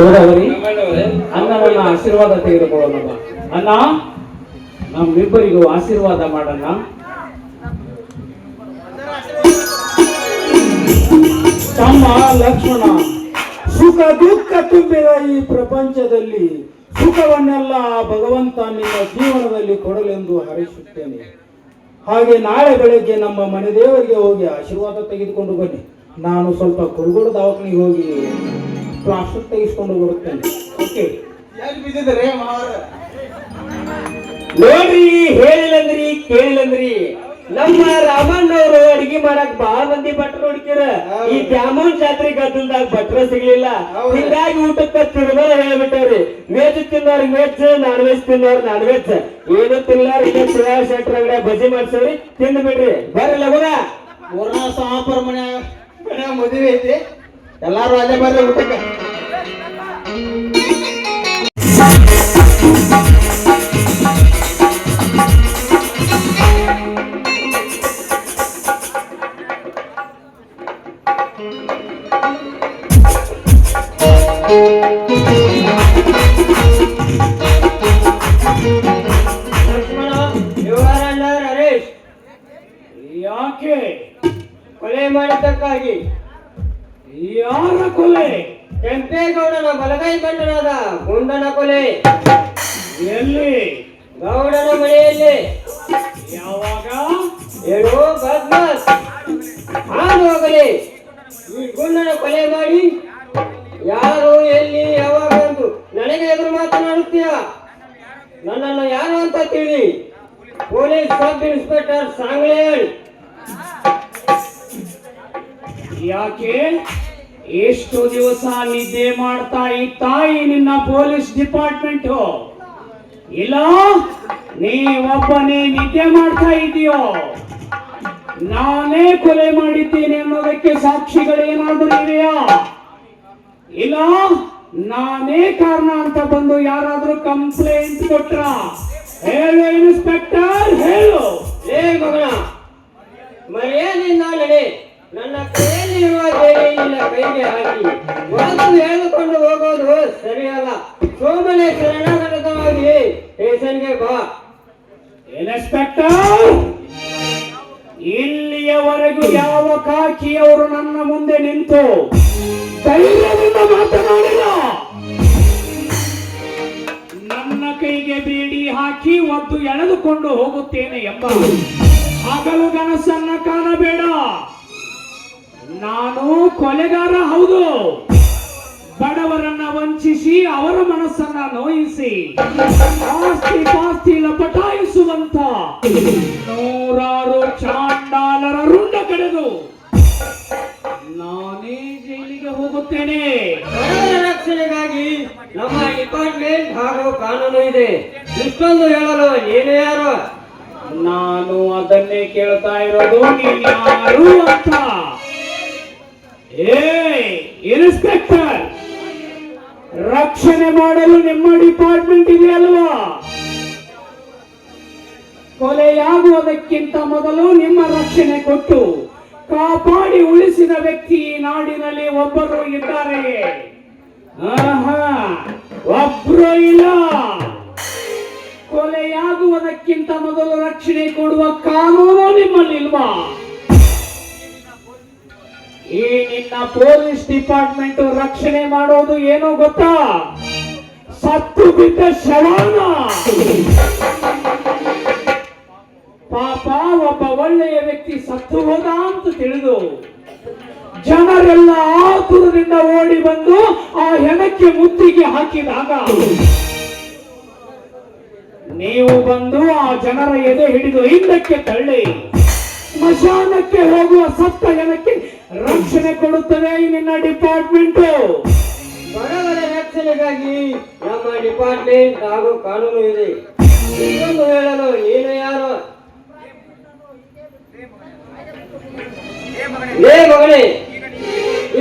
ಗೋದಾವರಿ, ಅನ್ನವನ್ನ ಆಶೀರ್ವಾದ ತೆಗೆದುಕೊಳ್ಳೋಣ. ಅನ್ನ, ನಮ್ಮಿಬ್ಬರಿಗೂ ಆಶೀರ್ವಾದ ಮಾಡೋಣ. ತಮ್ಮ ಲಕ್ಷ್ಮಣ, ಸುಖ ದುಃಖ ತುಂಬಿದ ಈ ಪ್ರಪಂಚದಲ್ಲಿ ಸುಖವನ್ನೆಲ್ಲ ಭಗವಂತ ನಿನ್ನ ಜೀವನದಲ್ಲಿ ಕೊಡಲೆಂದು ಹಾರೈಸುತ್ತೇನೆ. ಹಾಗೆ ನಾಳೆ ಬೆಳಗ್ಗೆ ನಮ್ಮ ಮನೆ ದೇವರಿಗೆ ಹೋಗಿ ಆಶೀರ್ವಾದ ತೆಗೆದುಕೊಂಡು ಬನ್ನಿ. ನಾನು ಸ್ವಲ್ಪ ಕುರುಗೋಡು ದವಾಖಾನೆಗೆ ಹೋಗಿ ಪ್ಲಾಸ್ಟರ್ ತೆಗೆಸ್ಕೊಂಡು ಬರುತ್ತೇನೆ. ಓಕೆ? ಎಲ್ಲಿ ಬಿದ್ದಿದ್ರಿ ಮಾವರ? ನೋಡ್ರಿ, ಹೇಳಿಲ್ಲಂದ್ರಿ ಕೇಳಿಲ್ಲಂದ್ರಿ. ನಮ್ಮ ರಾಮಣ್ಣವ್ರು ಅಡಿಗೆ ಮಾಡಕ್ ಬಾಳ ಮಂದಿ ಭಟ್ರು ಹುಡುಕಿರ. ಈ ದ್ಯಾಮೋನ್ ಜಾತ್ರೆ ಗದ್ದಲ್ದಾಗ ಭಟ್ರ ಸಿಗ್ಲಿಲ್ಲ. ಹಿಂಗಾಗಿ ಊಟಕ್ಕ ತಿರುಮಲ ಹೇಳ್ಬಿಟ್ಟವ್ರಿ. ವೆಜ್ ತಿನ್ನೋರ್ಗೆ ವೆಜ್, ನಾನ್ ವೆಜ್ ತಿನ್ನೋರ್ ನಾನ್ ವೆಜ್. ಏನು ತಿನ್ನೋರ್ಗೆ ಶೆಟ್ರ ಅಂಗಡಿ ಬಜ್ಜಿ ಮಾಡ್ಸವ್ರಿ, ತಿಂದು ಬಿಡ್ರಿ. ಬರ್ರಿ ಲಗುನ. ಮೂರನೇ ಸಾಪರ ಮನ್ಯಾಗ ಮದುವೆ ಐತಿ, ಎಲ್ಲಾರು ಅಲ್ಲೇ ಬರ್ರಿ ಊಟಕ್ಕೆ. ಲಕ್ಷ್ಮಣ, ಯುವರಾಜ ನರೇಶ್ ಯಾಕೆ? ಕೊಲೆ ಮಾಡಿದ್ದಕ್ಕಾಗಿ. ಯಾರ ಕೊಲೆ? ಕೆಂಪೇಗೌಡನ ಬಲಗೈ ಬಂಡನಾದ ಗುಂಡನ ಕೊಲೆ. ಎಲ್ಲಿ? ಗೌಡನ ಮನೆಯಲ್ಲಿ. ಯಾವಾಗ? ಏನು ಬದ್ಮಾಸ್, ಹಾದು ಹೋಗಲಿ. ಈ ಗುಂಡನ ಕೊಲೆ ಮಾಡಿ ಯಾರು, ಎಲ್ಲಿ, ಯಾವಾಗ ಎಂದು ನನಗೆ ಎದುರು ಮಾತನಾಡುತ್ತೀಯ? ನನ್ನನ್ನು ಯಾರು ಅಂತ ತಿಳಿ. ಪೊಲೀಸ್ ಸಬ್ ಇನ್ಸ್ಪೆಕ್ಟರ್ ಸಾಂಗ್ಲೇಳ್. ಯಾಕೆ? ಎಷ್ಟು ದಿವಸ ನಿದ್ದೆ ಮಾಡ್ತಾ ಇತ್ತ ಈ ನಿನ್ನ ಪೊಲೀಸ್ ಡಿಪಾರ್ಟ್ಮೆಂಟ್? ಇಲ್ಲ, ನೀ ಒಬ್ಬನೇ ನಿದ್ದೆ ಮಾಡ್ತಾ ಇದೆಯೋ? ನಾನೇ ಕೊಲೆ ಮಾಡಿದ್ದೇನೆ ಅನ್ನೋದಕ್ಕೆ ಸಾಕ್ಷಿಗಳೇನಾದರೂ ಇವೆಯಾ? ಇಲ್ಲ, ನಾನೇ ಕಾರಣ ಅಂತ ಬಂದು ಯಾರಾದ್ರೂ ಕಂಪ್ಲೇಂಟ್ ಕೊಟ್ರ? ಹೇಳು ಇನ್ಸ್ಪೆಕ್ಟರ್, ಹೇಳು. ಏ ಮಗನ, ಮರ್ಯಾದೆಯಿಂದ ನಡೆ. ನನ್ನ ಕೈಯಲ್ಲಿರುವ ಬೇರೆ ನಿನ್ನ ಕೈಗೆ ಹಾಕಿ ಒಂದು ಎಳೆದುಕೊಂಡು ಹೋಗೋದು ಸರಿಯಲ್ಲ. ಸೋಮನೆ ಶರಣಾಗತವಾಗಿ ಸ್ಟೇಷನ್ಗೆ ಬಾ. ಇನ್ಸ್ಪೆಕ್ಟರ್, ಇಲ್ಲಿಯವರೆಗೂ ಯಾವ ಕಾಕಿಯವರು ನನ್ನ ಮುಂದೆ ನಿಂತು ಧೈರ್ಯದಿಂದ ಮಾತನಾಡಿಲ್ಲ. ನನ್ನ ಕೈಗೆ ಬೇಡಿ ಹಾಕಿ ಒದ್ದು ಎಳೆದುಕೊಂಡು ಹೋಗುತ್ತೇನೆ ಎಂಬ ಹಗಲು ಕನಸನ್ನ ಕಾಣಬೇಡ. ನಾನು ಕೊಲೆಗಾರ ಹೌದು. ಬಡವರನ್ನ ವಂಚಿಸಿ ಅವರ ಮನಸ್ಸನ್ನ ನೋಯಿಸಿ ಆಸ್ತಿ ಪಾಸ್ತಿ ಲಪಟಾಯಿಸುವಂತ ನೂರಾರು ಚಾಂಡಾಲರ ರುಂಡ ಕಡೆದು ನಾನೇ ಜೈಲಿಗೆ ಹೋಗುತ್ತೇನೆ. ಬಡವರ ರಕ್ಷಣೆಗಾಗಿ ನಮ್ಮ ಡಿಪಾರ್ಟ್ಮೆಂಟ್ ಹಾಗೂ ಕಾನೂನು ಇದೆ. ಇಷ್ಟೊಂದು ಹೇಳಲು ನೀನು ಯಾರು? ನಾನು ಅದನ್ನೇ ಕೇಳ್ತಾ ಇರೋದು, ನೀನ್ ಯಾರು ಅಂತ. ಏ ಇನ್ಸ್ಪೆಕ್ಟರ್, ರಕ್ಷಣೆ ಮಾಡಲು ನಿಮ್ಮ ಡಿಪಾರ್ಟ್ಮೆಂಟ್ ಇದೆಯಲ್ವಾ? ಕೊಲೆಯಾಗುವುದಕ್ಕಿಂತ ಮೊದಲು ನಿಮ್ಮ ರಕ್ಷಣೆ ಕೊಟ್ಟು ಕಾಪಾಡಿ ಉಳಿಸಿದ ವ್ಯಕ್ತಿ ಈ ನಾಡಿನಲ್ಲಿ ಒಬ್ಬರು ಇದ್ದಾರೆ. ಒಬ್ರು ಇಲ್ಲ. ಕೊಲೆಯಾಗುವುದಕ್ಕಿಂತ ಮೊದಲು ರಕ್ಷಣೆ ಕೊಡುವ ಕಾನೂನು ನಿಮ್ಮಲ್ಲಿಲ್ವಾ? ಈ ನಿನ್ನ ಪೊಲೀಸ್ ಡಿಪಾರ್ಟ್ಮೆಂಟ್ ರಕ್ಷಣೆ ಮಾಡೋದು ಏನೋ ಗೊತ್ತಾ? ಸತ್ತು ಬಿದ್ದ ಶವನ. ಪಾಪ ಒಬ್ಬ ಒಳ್ಳೆಯ ವ್ಯಕ್ತಿ ಸತ್ತು ಹೋದ ಅಂತ ತಿಳಿದು ಜನರೆಲ್ಲ ಆತುರದಿಂದ ಓಡಿ ಬಂದು ಆ ಹೆಣಕ್ಕೆ ಮುತ್ತಿಗೆ ಹಾಕಿದಾಗ ನೀವು ಬಂದು ಆ ಜನರ ಎದೆ ಹಿಡಿದು ಹಿಂದಕ್ಕೆ ತಳ್ಳಿ ಸ್ಮಶಾನಕ್ಕೆ ಹೋಗುವ ಸತ್ತ ಹೆಣಕ್ಕೆ ರಕ್ಷಣೆ ಕೊಡುತ್ತದೆ ಈ ನಿನ್ನ ಡಿಪಾರ್ಟ್ಮೆಂಟ್. ಬಡವರ ರಕ್ಷಣೆಗಾಗಿ ನಮ್ಮ ಡಿಪಾರ್ಟ್ಮೆಂಟ್ ಹಾಗೂ ಕಾನೂನು ಇದೆ. ಇನ್ನೊಂದು ಹೇಳಲು ನೀನು ಯಾರು? ಏ ಮಗನೇ,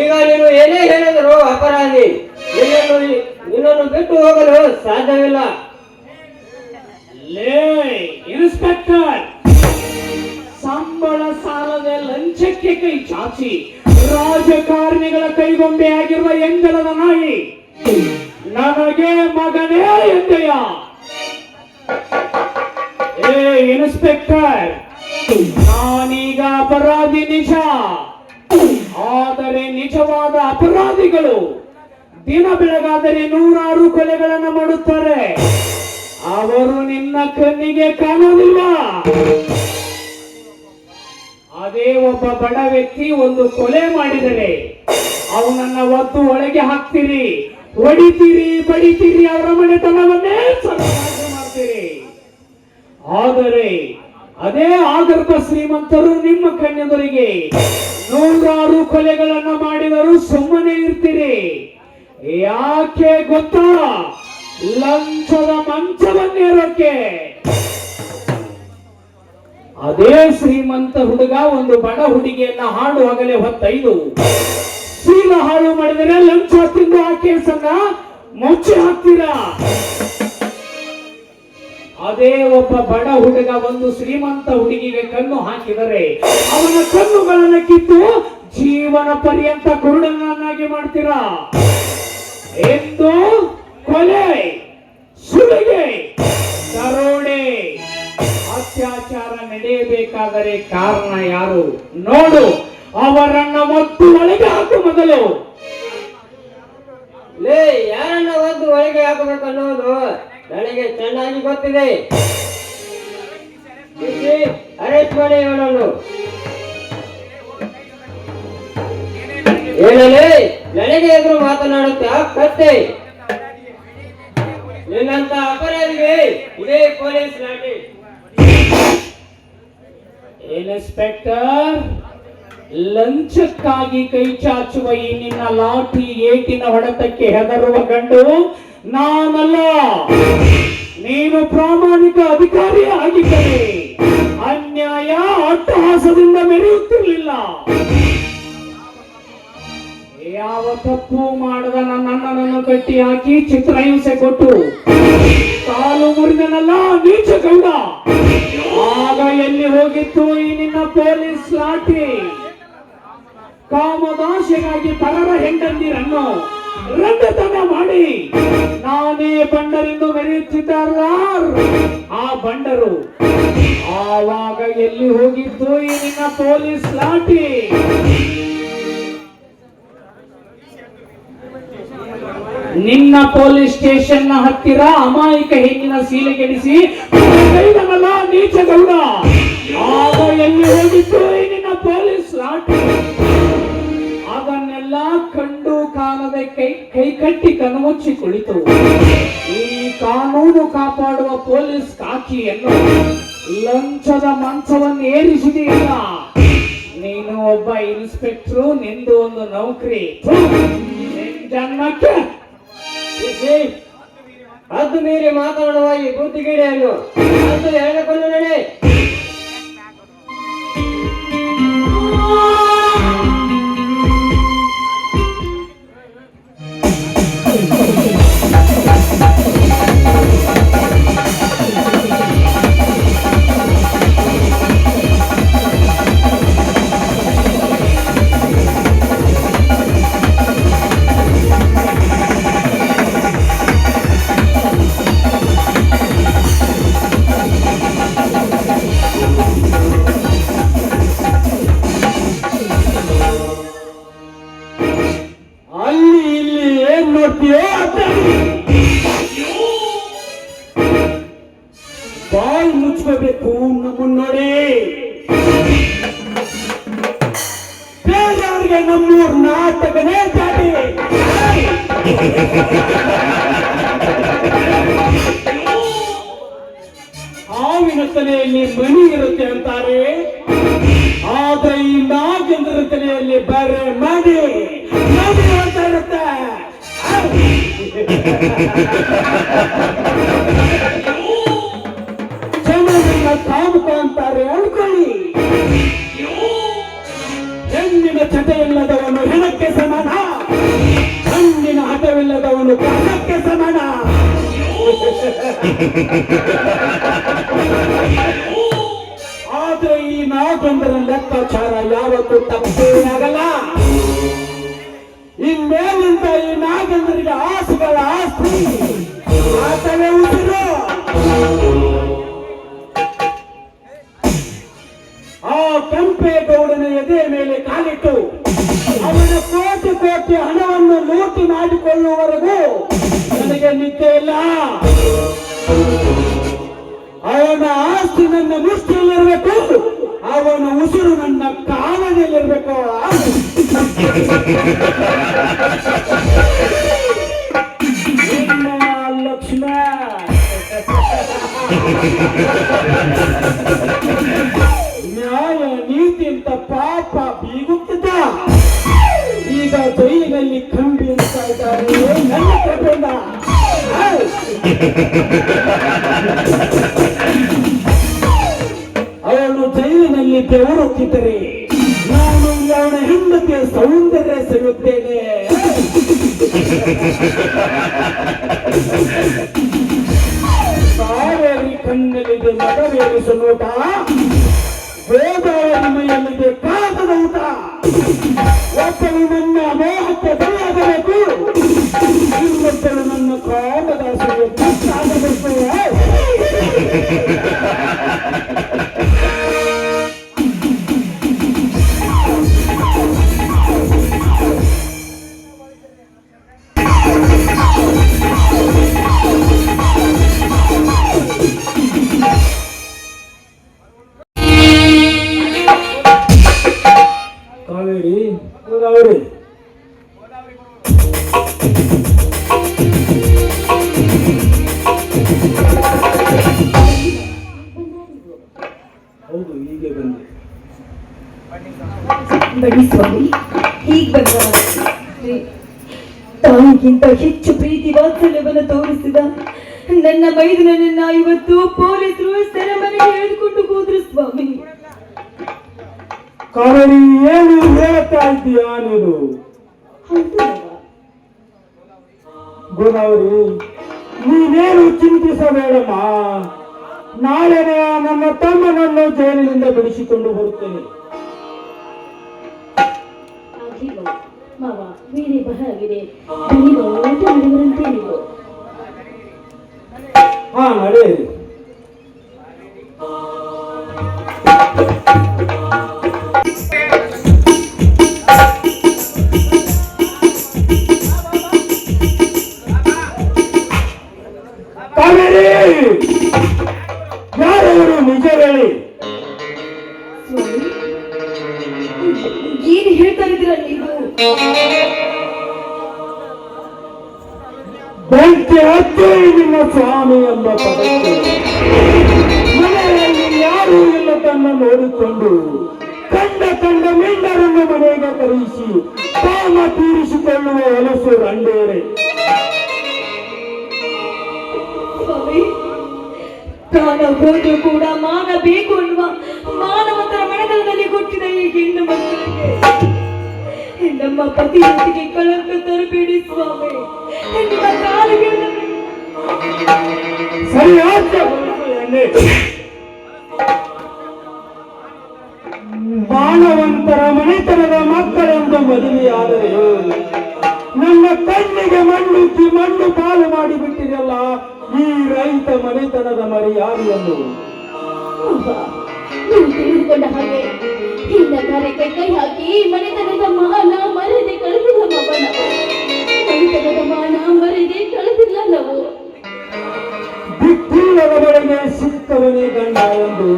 ಈಗ ನೀನು ಏನೇ ಹೇಳಿದರೂ ಅಪರಾಧಿ. ನಿನ್ನನ್ನು ಬಿಟ್ಟು ಹೋಗಲು ಸಾಧ್ಯವಿಲ್ಲ. ಲೇ ಇನ್ಸ್ಪೆಕ್ಟರ್, ಸಂಬಳ ಸಾಲದ ಲಂಚಕ್ಕೆ ಕೈ ಚಾಚಿ ರಾಜಕಾರಣಿಗಳ ಕೈಗೊಂಬೆ ಆಗಿರುವ ಎಂಜಲದ ನಾಯಿ ನನಗೆ ಮಗನೇ ಎಂದೆಯ? ಏ ಇನ್ಸ್ಪೆಕ್ಟರ್, ನಾನೀಗ ಅಪರಾಧಿ ನಿಜ. ಆದರೆ ನಿಜವಾದ ಅಪರಾಧಿಗಳು ದಿನ ಬೆಳಗಾದರೆ ನೂರಾರು ಕೊಲೆಗಳನ್ನು ಮಾಡುತ್ತಾರೆ. ಅವರು ನಿನ್ನ ಕಣ್ಣಿಗೆ ಕಾಣುವುದಿಲ್ಲ. ಅದೇ ಒಬ್ಬ ಬಡ ವ್ಯಕ್ತಿ ಒಂದು ಕೊಲೆ ಮಾಡಿದರೆ ಅವನನ್ನ ಒದ್ದು ಒಳಗೆ ಹಾಕ್ತೀರಿ, ಹೊಡಿತೀರಿ, ಬಡಿತೀರಿ, ಅವರ ಮನೆತನವನ್ನೇ ಸರ್ವನಾಶ ಮಾಡ್ತೀರಿ. ಆದರೆ ಅದೇ ಆಗರ್ಭ ಶ್ರೀಮಂತರು ನಿಮ್ಮ ಕಣ್ಣೆದುರಿಗೆ ನೂರಾರು ಕೊಲೆಗಳನ್ನು ಮಾಡಿದರೂ ಸುಮ್ಮನೆ ಇರ್ತೀರಿ. ಯಾಕೆ ಗೊತ್ತಾ? ಲಂಚದ ಮಂಚವನ್ನೇರೋಕೆ. ಅದೇ ಶ್ರೀಮಂತ ಹುಡುಗ ಒಂದು ಬಡ ಹುಡುಗಿಯನ್ನ ಹಾಡು ಹಗಲೇ ಹೊತ್ತೈದು ಶೀಲ ಹಾಳು ಮಾಡಿದರೆ ಲಂಚ ತಿಂದು ಆ ಕೇಸನ್ನ ಮುಚ್ಚಿ ಹಾಕ್ತೀರಾ. ಅದೇ ಒಬ್ಬ ಬಡ ಹುಡುಗ ಒಂದು ಶ್ರೀಮಂತ ಹುಡುಗಿಗೆ ಕಣ್ಣು ಹಾಕಿದರೆ ಅವನ ಕಣ್ಣುಗಳನ್ನು ಕಿತ್ತು ಜೀವನ ಪರ್ಯಂತ ಕುರುಡನನ್ನಾಗಿ ಮಾಡ್ತೀರಾ. ಎಂದು ಕೊಲೆ, ಸುಲಿಗೆ, ದರೋಡೆ, ಅತ್ಯಾಚಾರ ನಡೆಯಬೇಕಾದರೆ ಕಾರಣ ಯಾರು? ನೋಡು, ಅವರನ್ನ ಮತ್ತು ಒಳಗೆ ಹಾಕು ಮೊದಲು. ಲೇ, ಯಾರನ್ನ ಒದ್ದು ಒಳಗೆ ಹಾಕಬೇಕು ಅನ್ನೋದು ನನಗೆ ಚೆನ್ನಾಗಿ ಗೊತ್ತಿದೆ. ಅರೆಸ್ಟ್ ಮಾಡಿ ಅವನನ್ನು. ಏನಲ್ಲಿ ನನಗೆ ಎದುರು ಮಾತನಾಡುತ್ತಾ ಕತ್ತೆ? ನಿನ್ನಂತ ಅಪರಾಧಿಗೆ ಇದೇ ಪೊಲೀಸ್ ಲಾಠಿ. ಇನ್ಸ್ಪೆಕ್ಟರ್, ಲಂಚಕ್ಕಾಗಿ ಕೈ ಚಾಚುವ ಈ ನಿನ್ನ ಲಾಠಿ ಏಟಿನ ಹೊಡೆತಕ್ಕೆ ಹೆದರುವ ಗಂಡು ನಾನಲ್ಲ. ನೀನು ಪ್ರಾಮಾಣಿಕ ಅಧಿಕಾರಿ ಆಗಿದ್ದರೆ ಅನ್ಯಾಯ ಅಟ್ಟಹಾಸದಿಂದ ಮೆರೆಯುತ್ತಿರಲಿಲ್ಲ. ಯಾವ ತಪ್ಪು ಮಾಡದ ನನ್ನ ಅಣ್ಣನನ್ನು ಕಟ್ಟಿ ಹಾಕಿ ಚಿತ್ರಹಿಂಸೆ ಕೊಟ್ಟು ಕಾಲು ಮುರಿದನಲ್ಲ ನೀಚ ಗೌಡ. ಆಗ ಎಲ್ಲಿ ಹೋಗಿತ್ತು ಈ ನಿನ್ನ ಪೊಲೀಸ್ ಲಾಠಿ? ಕಾಮದಾಶೆಗಾಗಿ ಪರರ ಹೆಂಡಂದಿರನ್ನು ರಂಗತನ ಮಾಡಿ ನಾನೇ ಬಂಡರೆಂದು ಮೆರೆಯುತ್ತಿದ್ದಾರಲ್ಲ ಆ ಬಂಡರು. ಆವಾಗ ಎಲ್ಲಿ ಹೋಗಿತ್ತು ಈ ನಿನ್ನ ಪೊಲೀಸ್ ಲಾಠಿ? ನಿನ್ನ ಪೊಲೀಸ್ ಸ್ಟೇಷನ್ ನ ಹತ್ತಿರ ಅಮಾಯಕ ಹೆಣ್ಣಿನ ಸೀಲೆಗೆಡಿಸಿ ಕೈದನಲ್ಲ ನೀಚ ಗೌಡ. ಆಗ ಎಲ್ಲಿ ಹೋಗಿತ್ತು ಈ ನಿನ್ನ ಪೊಲೀಸ್ ಲಾಠಿ? ಅದನ್ನೆಲ್ಲ ಕಂಡು ಕಾಲದ ಕೈ ಕಟ್ಟಿ ಕಣ್ಮುಚ್ಚಿ ಕುಳಿತು ಈ ಕಾನೂನು ಕಾಪಾಡುವ ಪೊಲೀಸ್ ಕಾಕಿಯನ್ನು ಲಂಚದ ಮಂಚವನ್ನು ಏರಿಸಿದೆಯಲ್ಲ. ನೀನು ಒಬ್ಬ ಇನ್ಸ್ಪೆಕ್ಟ್ರು, ನಿಂದು ಒಂದು ನೌಕರಿ. ಜನ್ಮಕ್ಕೆ ಅದು ಮೀರಿ ಮಾತನಾಡುವ ಈ ಬುದ್ಧಿಗಿಡೆಯನ್ನು ಅದು ಹೇಳಿಕೊಂಡು ನಡೆ. ಅಲ್ಲಿ ಇಲ್ಲಿ ಏನ್ ನೋಡ್ತೀಯೋ ಬಾಯಿ ಮುಚ್ಕೋಬೇಕು. ನಮ್ಮನ್ನ ನೋಡಿ ಬೇರೆಯವ್ರಿಗೆ ನಮ್ಮೂರ್ ನಾಟಕನೇ ದಾಟಿ. ಹಾವಿನ ತಲೆಯಲ್ಲಿ ಮಣಿ ಇರುತ್ತೆ ಅಂತಾರೆ, ಆದ್ರೆ ಈ ನಾಗೇಂದ್ರ ತಲೆಯಲ್ಲಿ ಬೇರೆ ಮಾಡಿ ಅಂತ ಇರುತ್ತೆ. ಜನರನ್ನ ಕಾಮುಕ ಅಂತಾರೆ ಅನ್ಕೊಳ್ಳಿ. ಹೆಣ್ಣಿನ ಚಟ ಇಲ್ಲದವನು ಹೆಣಕ್ಕೆ ಸಮಾನ, ಹಣ್ಣಿನ ಹಠವಿಲ್ಲದವನು ಕಸಕ್ಕೆ ಸಮಾನ. ಆದ್ರೆ ಈ ನಾಗೇಂದ್ರನ ಲೆಕ್ಕಾಚಾರ ಯಾವತ್ತೂ ತಪ್ಪೇನಾಗಲ್ಲ. ಇನ್ಮೇಲಿಂದ ಈ ನಾಗೇಂದ್ರಿಗೆ ಆಸೆಗಳ ಆಸ್ತಿ ಆತವೇ ಉಸಿರು. ಆ ಕೆಂಪೇಗೌಡನ ಎದೆ ಮೇಲೆ ಕಾಲಿಟ್ಟು ಅವನ ಕೋಟಿ ಕೋಟಿ ಹಣವನ್ನು ಲೂಟಿ ಮಾಡಿಕೊಳ್ಳುವವರೆಗೂ ನನಗೆ ನಿದ್ದೆ ಇಲ್ಲ. ಅವನ ಆಸ್ತಿ ನನ್ನ ಮುಷ್ಟಿಯಲ್ಲಿರಬೇಕು, ಅವನ ಉಸಿರು ನನ್ನ ಕಾಲದಲ್ಲಿರಬೇಕು. ಲಕ್ಷ್ಮ ನ್ಯಾಯ ನೀತಿ ಅಂತ ಪಾಪ ಬೀಗುತ್ತಿದ್ದ. ಈಗ ಜೈಲಿನಲ್ಲಿ ಕಂಬಿ ಅಂತ ಇದ್ದಾರೆ ನನ್ನ ಕೃಪೆಯಿಂದ. ಅವನು ಜೈಲಿನಲ್ಲಿ ಬೆವರುತ್ತಿದ್ದರೆ ನಾನು ಅವನ ಹೆಂಡತಿಯ ಸೌಂದರ್ಯ ಸೆಳೆಯುತ್ತೇನೆ. ಕಾವೇರಿ ಕಣ್ಣಲ್ಲಿದೆ ಮಗವೇರಿಸು ನೋಟ, ಗೋದಾವರಿ ಮೈಯಲ್ಲಿದೆ ಕಾಗದ ಊಟ. ಒಬ್ಬಳು ನನ್ನ ಮೋಹಕ್ಕೆ ಬಲಿಯಾಗಬೇಕು, ಇನ್ನೊಬ್ಬಳು ನನ್ನ ಕಾಮದಾಸರಿಗೆ ಆಗಬೇಕು. ಕಾವೇರಿ ಗೋದಾವರಿ ಹೌದು, ಹೀಗೆ ಬಂದೆ. ಬಡಿ ಸ್ವಾಮಿ, ಹೀಗ್ ಬಂದ ತಾಯಿಗಿಂತ ಹೆಚ್ಚು ಪ್ರೀತಿ ವಾತ್ಸಲ್ಯವನ್ನು ತೋರಿಸಿದ ನನ್ನ ಮೈದುನನ್ನ ಇವತ್ತು ಪೊಲೀಸರು ಸೆರೆಮನೆಗೆ ಎಳೆದುಕೊಂಡು ಹೋದ್ರು ಸ್ವಾಮಿ. ಕಾವೇರಿ ಏನು ಹೇಳ್ತಾ ಇದ್ದೀಯಾ ನೀನು? ಹೌದು ಮಾವ. ಗೋದಾವರಿ, ನೀನೇನು ಚಿಂತಿಸಬೇಡಮ್ಮ. ನಾಳೆ ನನ್ನ ತಮ್ಮನನ್ನು ಜೈಲಿನಿಂದ ಬಿಡಿಸಿಕೊಂಡು ಬರುತ್ತೇನೆ. ಆಗ್ಲಿ ಮಾವ. ಮಾವ, ಬೇರೆ ಬಹಳಾಗಿದೆ. ಬನ್ನಿ ಮಾವ, ಊಟ ಮಾಡುವರಂತೆ ನೀವು. ಹಾ, ನಡೆಯಿರಿ. ಕಾವೇರಿ, ಯಾರವರು ನಿಜ ಹೇಳಿ. ಸ್ವಾಮಿ, ಏನು ಹೇಳ್ತಾ ಇದ್ದೀರಾ ನೀವು? ಬೆಂಕಿ ಹತ್ತಿ ನಿನ್ನ ಸ್ವಾಮಿ ಎಂಬ ಪದಕ್ಕೆ ಮನೆಯಲ್ಲಿ ಯಾರೂ ಇಲ್ಲದನ್ನು ನೋಡಿಕೊಂಡು ಕಂಡ ಮಿಂಡರನ್ನು ಮನೆಗೆ ಕರೆಯಿಸಿ ಕಾಮ ತೀರಿಸಿಕೊಳ್ಳುವ ಹೊಲಸು ರಂಡೇರೆ. ಸ್ವಾಮಿ, ಪ್ರಾಣ ಹೋದ್ರೂ ಕೂಡ ಮಾನ ಬೇಕು ಅನ್ನುವ ಮಾನವತರ ಮನದಲ್ಲಿ ಹುಟ್ಟಿದ ಈ ಹೆಣ್ಣು ಮಕ್ಕಳಿಗೆ ನಮ್ಮ ಪತಿಯೊಂದಿಗೆ ಕಳಂಕ ತರಬೇಡಿ ಸ್ವಾಮಿ. ನಿಮ್ಮ ಕಾಲಿಗೆ ಸರಿಯಾದ ಎಣ್ಣೆ. ಮಾನವಂತರ ಮನೆತನದ ಮಕ್ಕಳೆಂದು ಮದುವೆಯಾದರೆ ನನ್ನ ಕಣ್ಣಿಗೆ ಮಣ್ಣು ಪಾಲು ಮಾಡಿಬಿಟ್ಟಿರಲ್ಲ ಈ ರೈತ ಮನೆತನದ ಮರ್ಯಾದೆಯನ್ನು. ನೀವು ತಿಳಿದುಕೊಂಡ ಹಾಗೆ ಹಿಂದ ಕಾರ್ಯಕ್ಕೆ ಕೈ ಹಾಕಿ ಮನೆತನದ ಮಾನ ಮರದೆ ಕಳೆದಿಲ್ಲ ಮಗ ನಾವು. ಮನೆತನದ ಮಾನ ಮರದೆ ಕಳೆದಿಲ್ಲ ನಾವು. ದಿಕ್ಕಿಲ್ಲದವರೆಗೆ ಸಿಕ್ಕವನೇ ಗಂಡ ಎಂದು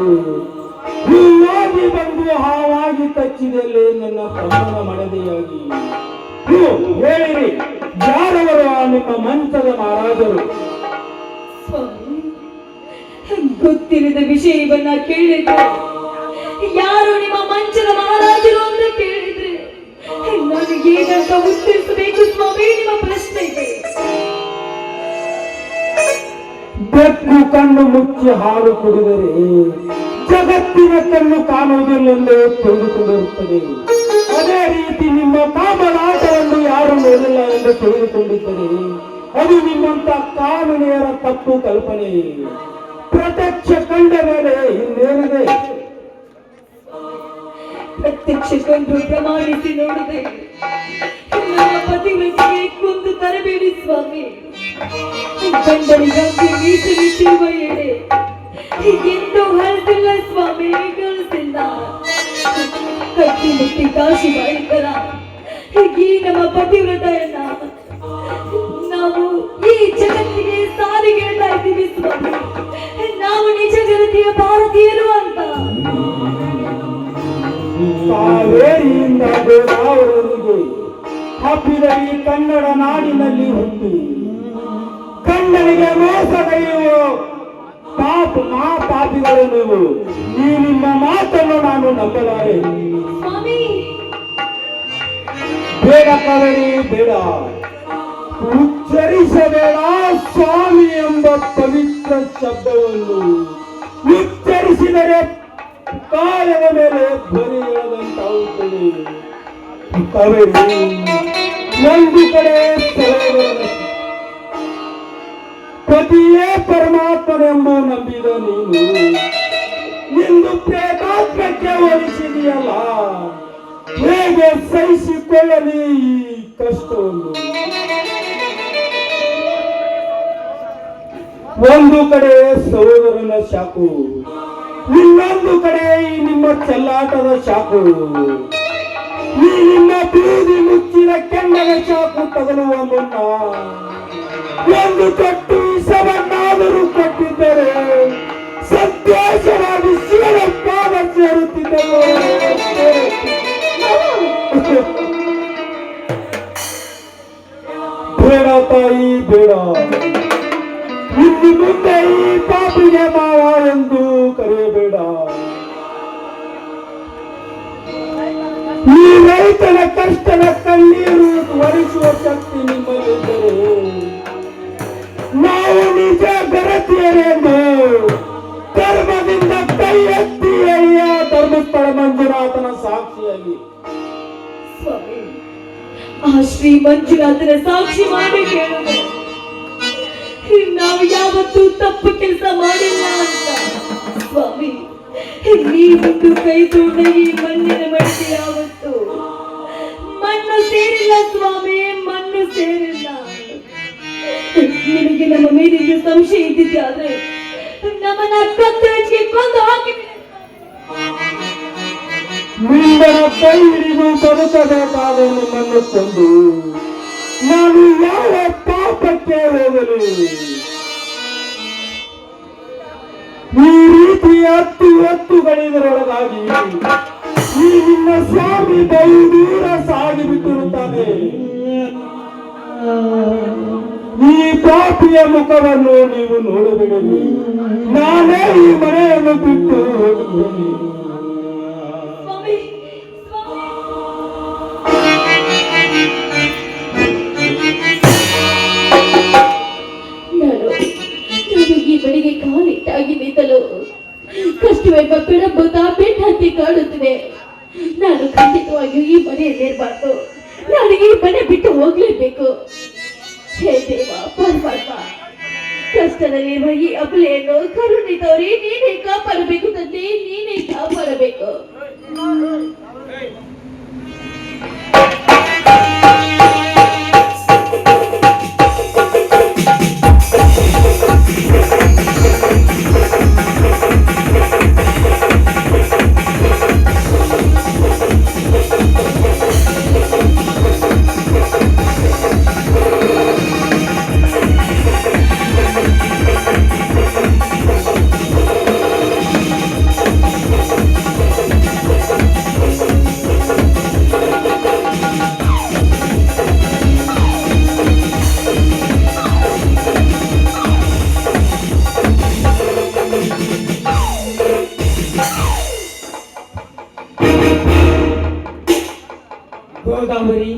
ಹೂವಾಗಿ ಬಂದು ಹಾವಾಗಿ ಕಚ್ಚಿದಲ್ಲಿ ನನ್ನ ತಮ್ಮನ ಮಡದಿಯಾಗಿ ಹೇಳಿರಿ, ಯಾರವರು ಆ ನಿಮ್ಮ ಮಂಚದ ಮಹಾರಾಜರು? ಸ್ವಾಮಿ, ಗೊತ್ತಿರದ ವಿಷಯವನ್ನ ಕೇಳಿದ್ರೆ ಯಾರು ನಿಮ್ಮ ಮಂಚದ ಮಹಾರಾಜರು ಅಂತ ಕೇಳಿದ್ರೆ ನಾನು ಏನಂತ ಉತ್ತರಿಸಬೇಕು ಸ್ವಾಮಿ ನಿಮ್ಮ ಪ್ರಶ್ನೆಗೆ? ಬೆಕ್ಕು ಕಣ್ಣು ಮುಚ್ಚಿ ಹಾಲು ಕುಡಿದರೆ ಜಗತ್ತಿನ ಕಣ್ಣು ಕಾಣುವುದಿಲ್ಲೆಂದು ತಿಳಿದುಕೊಂಡಿರುತ್ತದೆ. ಅದೇ ರೀತಿ ನಿಮ್ಮ ಕಾಮಲಾಟವನ್ನು ಯಾರು ನೋಡಿಲ್ಲ ಎಂದು ತಿಳಿದುಕೊಂಡಿದ್ದರೆ ಅದು ನಿಮ್ಮಂತ ಕಾಮನೆಯರ ತಪ್ಪು ಕಲ್ಪನೆ. ಪ್ರತ್ಯಕ್ಷ ಕಂಡ ಮೇಲೆ ಇನ್ನೇನಿದೆ? ಪ್ರತ್ಯಕ್ಷ ಕಂಡು ಪ್ರಮಾಣಿಸಿ ನೋಡಿದೆ ನಮ್ಮ ಪತಿವೃತ್ತಿಗೆ ಕೊಂದು ತರಬೇಡಿ ಸ್ವಾಮಿ. ಗಂಡನಿಗಾಗಿ ಮೀಸಲಿಟ್ಟಿರುವ ಎಡೆ ಎಂದು ಹರಿಸಿಲ್ಲ ಸ್ವಾಮಿ, ಕಳಿಸಿಲ್ಲ. ಕಟ್ಟಿ ಮುಟ್ಟಿ ಕಾಶಿ ಬಾಯಿತರ ಈ ನಮ್ಮ ಪತಿವ್ರತೆಯನ್ನ ನಾವು ಈ ಜಗತ್ತಿಗೆ ಸಾರಿಗೆ ಹೇಳ್ತಾ ಇದ್ದೀವಿ ಸ್ವಾಮಿ. ನಾವು ನಿಜ ಜಗತ್ತಿಯ ಭಾರತೀಯರು ಅಂತ. ಕಾವೇರಿಯಿಂದ ಗೋದಾವರಿಗೆ ಹಬ್ಬಿದ ಈ ಕನ್ನಡ ನಾಡಿನಲ್ಲಿ ಹುಟ್ಟಿ ಕನ್ನಡಿಗೆ ಮೋಸಗೈಯುವ ಮಹಾಪಾಪಿಗಳು ನೀವು. ಈ ನಿಮ್ಮ ಮಾತನ್ನು ನಾನು ನಂಬಲಾರೆ. ಸ್ವಾಮಿ, ಬೇಡ ಕಾವೇರಿ, ಬೇಡ. ಉಚ್ಚರಿಸಬೇಡ ಸ್ವಾಮಿ ಎಂಬ ಪವಿತ್ರ ಶಬ್ದವನ್ನು. ಉಚ್ಚರಿಸಿದರೆ ಕಾಯದ ಮೇಲೆ ಬರೆಯದಂತಾಗುತ್ತದೆ. ಕಾವೇರಿ, ಒಂದು ಕಡೆ ಪತಿಯೇ ಪರಮಾತ್ಮನೆಂಬು ನಂಬಿದ ನೀನು ಇಂದು ಪ್ರೇತಾತ್ಮಕ್ಕೆ ಹೋಲಿಸಿದೆಯಲ್ಲ, ಹೇಗೆ ಸಹಿಸಿಕೊಳ್ಳಲಿ ಈ ಕಷ್ಟವನ್ನು? ಒಂದು ಕಡೆ ಸಹೋದರನ ಶಾಕು, ಇನ್ನೊಂದು ಕಡೆ ಈ ನಿಮ್ಮ ಚೆಲ್ಲಾಟದ ಶಾಕು. ಈ ನಿಮ್ಮ ಬೂದಿ ಮುಚ್ಚಿದ ಕೆಂಡದ ಶಾಕು ತಗಲುವ ಮುನ್ನ ಒಂದು ತೊಟ್ಟು ವಿಷವನ್ನಾದರೂ ಕೊಟ್ಟಿದ್ದರೆ ಸಂತೋಷವಾಗಿ ಶಿವನ ಪಾದ ಸೇರುತ್ತಿದ್ದೆವು. ಬೇಡ ತಾಯಿ, ಬೇಡ. ಇನ್ನು ಮುಂದೆ ಈ ಪಾಪಿಗೆ ಮಾವ ಎಂದು ಕರೆಯಬೇಡ. ಈ ರೈತನ ಕಷ್ಟದ ಕಣ್ಣೀರು ಒರೆಸುವ ಶಕ್ತಿ ನಿಮ್ಮಲ್ಲಿದ್ದರೆ ನಾವು ನಿಜ ಬೆರತಿಯರೆಂದು ಧರ್ಮದಿಂದ ಕೈ ಎತ್ತಿ ಎಳೆಯ ಧರ್ಮಸ್ಥಳ ಮಂಜುನಾಥನ ಸಾಕ್ಷಿಯಾಗಿ. ಸ್ವಾಮಿ, ಆ ಶ್ರೀ ಮಂಜುನಾಥನ ಸಾಕ್ಷಿ ಮಾಡಿ ಕೇಳುವೆ, ನಾವು ಯಾವತ್ತೂ ತಪ್ಪು ಕೆಲಸ ಮಾಡಿಲ್ಲ ಅಂತ. ಸ್ವಾಮಿ, ನೀವೊಂದು ಕೈ ತೊಡ ಈ ಮಣ್ಣಿನ ಮಡಿಕೆ ಯಾವತ್ತು ಮಣ್ಣು ಸೇರಿಲ್ಲ ಸ್ವಾಮಿ, ಮಣ್ಣು ಸೇರಿಲ್ಲ. ನಿನಗೆ ನಮ್ಮ ಮೇಲಿಗೆ ಸಂಶಯ ಇದ್ದಿದ್ದಾದ್ರೆ ನಮ್ಮನ್ನ ಕತ್ತರಿಸಿ ಕೊಂದು ಹಾಕಿ ಮುಂದರ ಕೈ ಹಿಡಿದು ಬದುಕಬೇಕಾದ ನಿಮ್ಮನ್ನು ಕೊಂದು ನಾನು ಯಾವ ಪಾಪಕ್ಕೆ ಹೋಗಲಿ? ಈ ರೀತಿ ಹತ್ತುಗಳಿದರೊಳಗಾಗಿ ಈ ನಿನ್ನ ಸ್ವಾಮಿ ಬಹು ದೂರ ಸಾಗಿಬಿಟ್ಟಿರುತ್ತಾನೆ. ಈ ಪಾಪಿಯ ಮುಖವನ್ನು ನೀವು ನೋಡಬೇಡಿ, ನಾನೇ ಈ ಮನೆಯನ್ನು ಬಿಟ್ಟು ಹೋಗುತ್ತೇನೆ. ಸ್ವಾಮಿ, ನಾನು ಈ ಮನೆಗೆ ಕಾಲಿಟ್ಟಾಗಿದ್ದಲು ಕಷ್ಟವೆಂಬ ಪಿಡಂಬುತ್ತ ಬೆನ್ನತ್ತಿ ಕಾಡುತ್ತಿದೆ. ನಾನು ಖಂಡಿತವಾಗಿಯೂ ಈ ಮನೆಯಲ್ಲಿರಬಾರ್ದು, ನಾನು ಈ ಮನೆ ಬಿಟ್ಟು ಹೋಗ್ಲೇಬೇಕು. ಹೇ ದೇವ ಪರಮಾತ್ಮ, ಕಷ್ಟದಲ್ಲಿರುವ ಈ ಅಬಲೆಯನ್ನು ಕರುಣೆ ತೋರಿ ನೀನೇ ಕಾಪಾಡಬೇಕು ತಂದೆ, ನೀನೇ ಕಾಪಾಡಬೇಕು. ಗೋದಾವರಿ,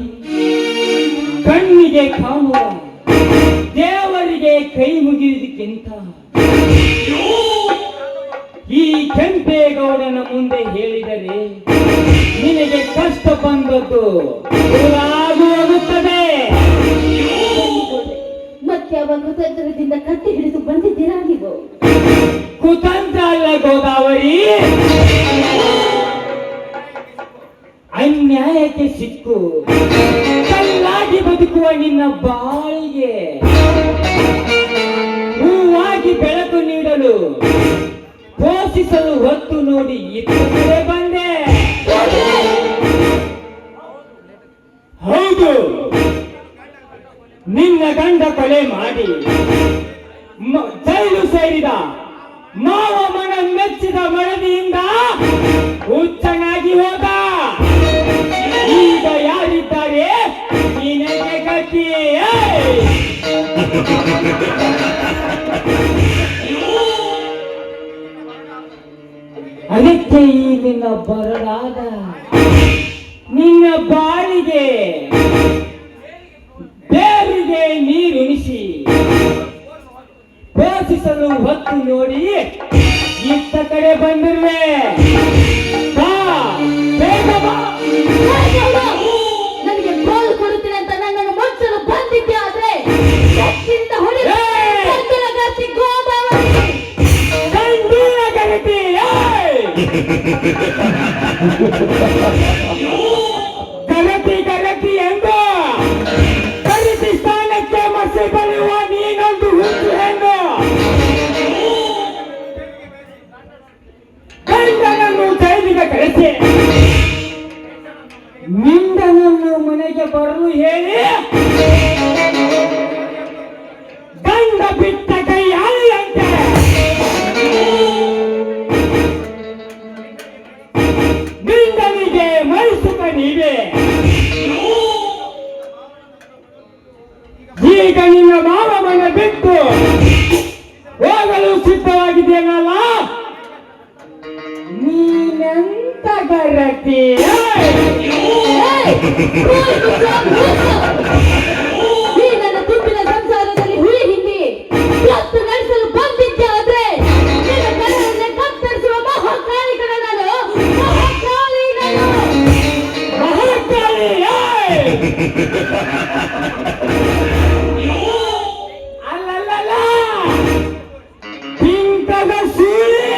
ಕಣ್ಣಿಗೆ ಕಾಣುವ ದೇವರಿಗೆ ಕೈ ಮುಗಿಯುವುದಕ್ಕಿಂತ ಈ ಕೆಂಪೇಗೌಡನ ಮುಂದೆ ಹೇಳಿದರೆ ನಿನಗೆ ಕಷ್ಟ ಬಂದದ್ದು ಹೋಗುತ್ತದೆ. ಮತ್ಯಾವ ಕುತಂತ್ರದಿಂದ ಕತ್ತಿ ಹಿಡಿದು ಬಂದಿದ್ದೀರಾ ನೀವು? ಕುತಂತ್ರ ಅಲ್ಲ ಗೋದಾವರಿ, ಅನ್ಯಾಯಕ್ಕೆ ಸಿಕ್ಕು ಕಲ್ಲಾಗಿ ಬದುಕುವ ನಿನ್ನ ಬಾಳಿಗೆ ಹೂವಾಗಿ ಬೆಳಕು ನೀಡಲು ಪೋಷಿಸಲು ಹೊತ್ತು ನೋಡಿ ಇತ್ತಲೇ ಬಂದೆ. ಹೌದು, ನಿನ್ನ ಗಂಡ ಕೊಲೆ ಮಾಡಿ ಜೈಲು ಸೇರಿದ ಮಾವ ಮನ ಮೆಚ್ಚಿದ ಮನದಿಯಿಂದ ಹುಚ್ಚನಾಗಿ ಹೋದ. ಈಗ ಯಾರಿದ್ದಾರೆ ನಿನಗೆ ಗತಿ? ಅದಕ್ಕೆ ಈ ನಿನ್ನ ಬರಲಾದ ನಿನ್ನ ಬಾಳಿಗೆ ಬೇರಿಗೆ ನೀರುಣಿಸಿ ಪೋಷಿಸಲು ಹೊತ್ತು ನೋಡಿ ಇತ್ತ ಕಡೆ ಬಂದಿರುವೆ. ಬಾ, ಬೇಗ ಬಾ. ನನಗೆ ಗೋಲ್ ಕೊಡುತ್ತೀನಿ ಅಂತ ನನ್ನನ್ನು ಮುಚ್ಚಲು ಬಂದಿದ್ದೆ, ಆದ್ರೆ ಕತ್ತಿಯಿಂದ ಹೊಡೆದು ಗತಿ ಗೋದಾವರಿ. ಗಂಡೂರ ಗರತಿ, ಗರತಿ ಗರತಿ ಎಂದು ಗರತಿ ಸ್ಥಾನಕ್ಕೆ ಮಸಿ ಬರೆಯುವ ನೀನೊಂದು ಹುಚ್ಚು ಹೆಣ್ಣು. ಗಂಡನನ್ನು ಜೈಲಿಗೆ ಕಳಿಸಿ ನಿಂದನನ್ನು ಮನೆಗೆ ಬರಲು ಹೇಳಿ ಗಂಡ ಬಿಟ್ಟ ಕೈ ಅಲ್ಲಿಯಂತೆ. ನಿಂದನಿಗೆ ಮೈಸುಕ ನೀವೇ. ಈಗ ನಿನ್ನ ಮಾವ ಮನೆ ಬಿಟ್ಟು ಹೋಗಲು ಸಿದ್ಧವಾಗಿದೆಯಲ್ಲ, ನೀನೆಂತ ಗರತಿ? ಈ ನನ್ನ ತುಂಬಿನ ಸಂಸಾರದಲ್ಲಿ ಹುಳಿ ಹಿಂಡಿ ಕತ್ತು ನಡೆಸಲು ಬಂದಿದ್ದೆ, ಆದ್ರೆ ನಿನ್ನ ಕಣ್ಣನ್ನೇ ಕತ್ತರಿಸುವ ಮಹಾಕಾಳಿಗಳ ನಾನು, ಮಹಾಕಾಳಿ ನಾನು. ಮಹಾಕಾಳಿ. ಇಂಥದ ಸೂಳೆ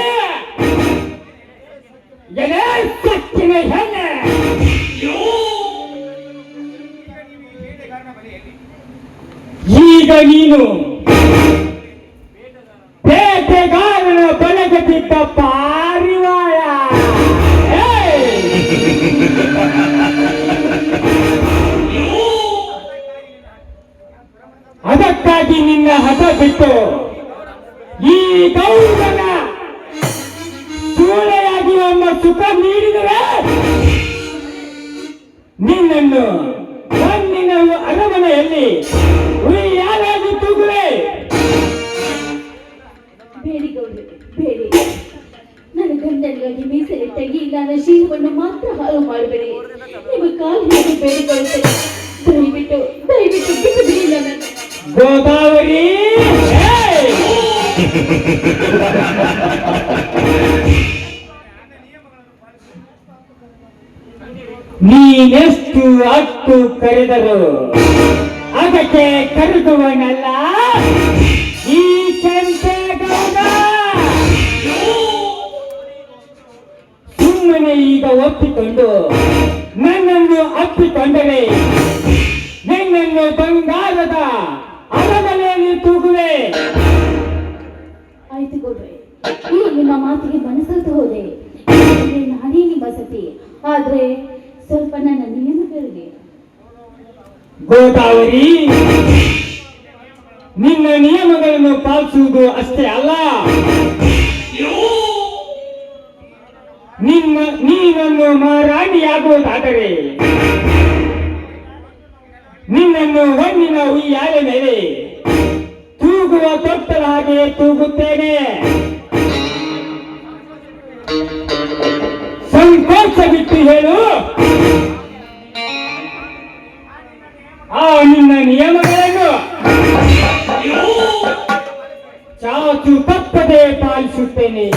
ಎಲೆ ಸಕ್ಕಿನ ಹೆಣ್ಣೆ ಈಗ ನೀನು ಬೇಟೆಗಾರನ ಬಲೆಗೆ ಬಿದ್ದ ಪಾರಿವಾಳ. ಅದಕ್ಕಾಗಿ ನಿನ್ನ ಹಠ ಬಿಟ್ಟು ಈ ಗೌರವನ ಸೂಳೆಯಾಗಿ ಒಮ್ಮ ಸುಖ ನೀಡಿದರೆ ನಿನ್ನನ್ನು ಮಣ್ಣಿನ ಅರಮನೆಯಲ್ಲಿ ಉಯ್ಯಾಲಾಗಿ ತೂಗುವೆ. ಬೇಡಿ ಗೌರಿ ಬೇಡಿ, ನನ್ನ ಗಂಡನಿಗಾಗಿ ಮೀಸಲಿಟ್ಟ ಈ ನನ್ನ ಶೀಲವನ್ನು ಮಾತ್ರ ಹಾಳು ಮಾಡಬೇಡಿ. ನಿಮ್ಮ ಕಾಲು ಹಿಡಿದು ಬೇಡಿಕೊಳ್ಳುತ್ತೇನೆ, ದಯವಿಟ್ಟು ದಯವಿಟ್ಟು ಬಿಟ್ಟು ಬಿಡಿ ನನ್ನನ್ನು. ಗೋದಾವರಿ ನೀನೆಷ್ಟು ಅಟ್ಟು ಕರೆದರು ಅದಕ್ಕೆ ಕರೆದುವನಲ್ಲ ಈ ಕೆಂಪೇಗೌಡ. ಸುಮ್ಮನೆ ಈಗ ಒಪ್ಪಿಕೊಂಡು ನನ್ನನ್ನು ಅಪ್ಪಿಕೊಂಡರೆ ನಿನ್ನನ್ನು ಬಂಗಾರದ ಅರಮನೆಯಲ್ಲಿ ತೂಗುವೆ. ಆಯ್ತು ಗೌಡ್ರೆ, ಈ ನಿಮ್ಮ ಮಾತಿಗೆ ಮನಸ್ಸತ್ತು ಹೋದೆ. ನಾನೇ ನಿಮ್ಮ ಸತಿ, ಆದ್ರೆ ಸ್ವಲ್ಪ ನನ್ನ ನಿಯಮಗಳಿಗೆ. ಗೋದಾವರಿ, ನಿನ್ನ ನಿಯಮಗಳನ್ನು ಪಾಲಿಸುವುದು ಅಷ್ಟೇ ಅಲ್ಲ, ನೀನನ್ನು ಮಹಾರಾಣಿಯಾಗುವುದಾದರೆ ನಿನ್ನನ್ನು ಹೊನ್ನಿನ ಉಯ್ಯಾಲೆ ಮೇಲೆ ತೂಗುವ ತೊಟ್ಟಲ ಹಾಗೆ ತೂಗುತ್ತೇನೆ. ಸಂಕೋಚ ಬಿಟ್ಟು ಹೇಳು, ಆ ನಿನ್ನ ನಿಯಮಗಳನ್ನು ಚಾಚು ತಪ್ಪದೆ ಪಾಲಿಸುತ್ತೇನೆ.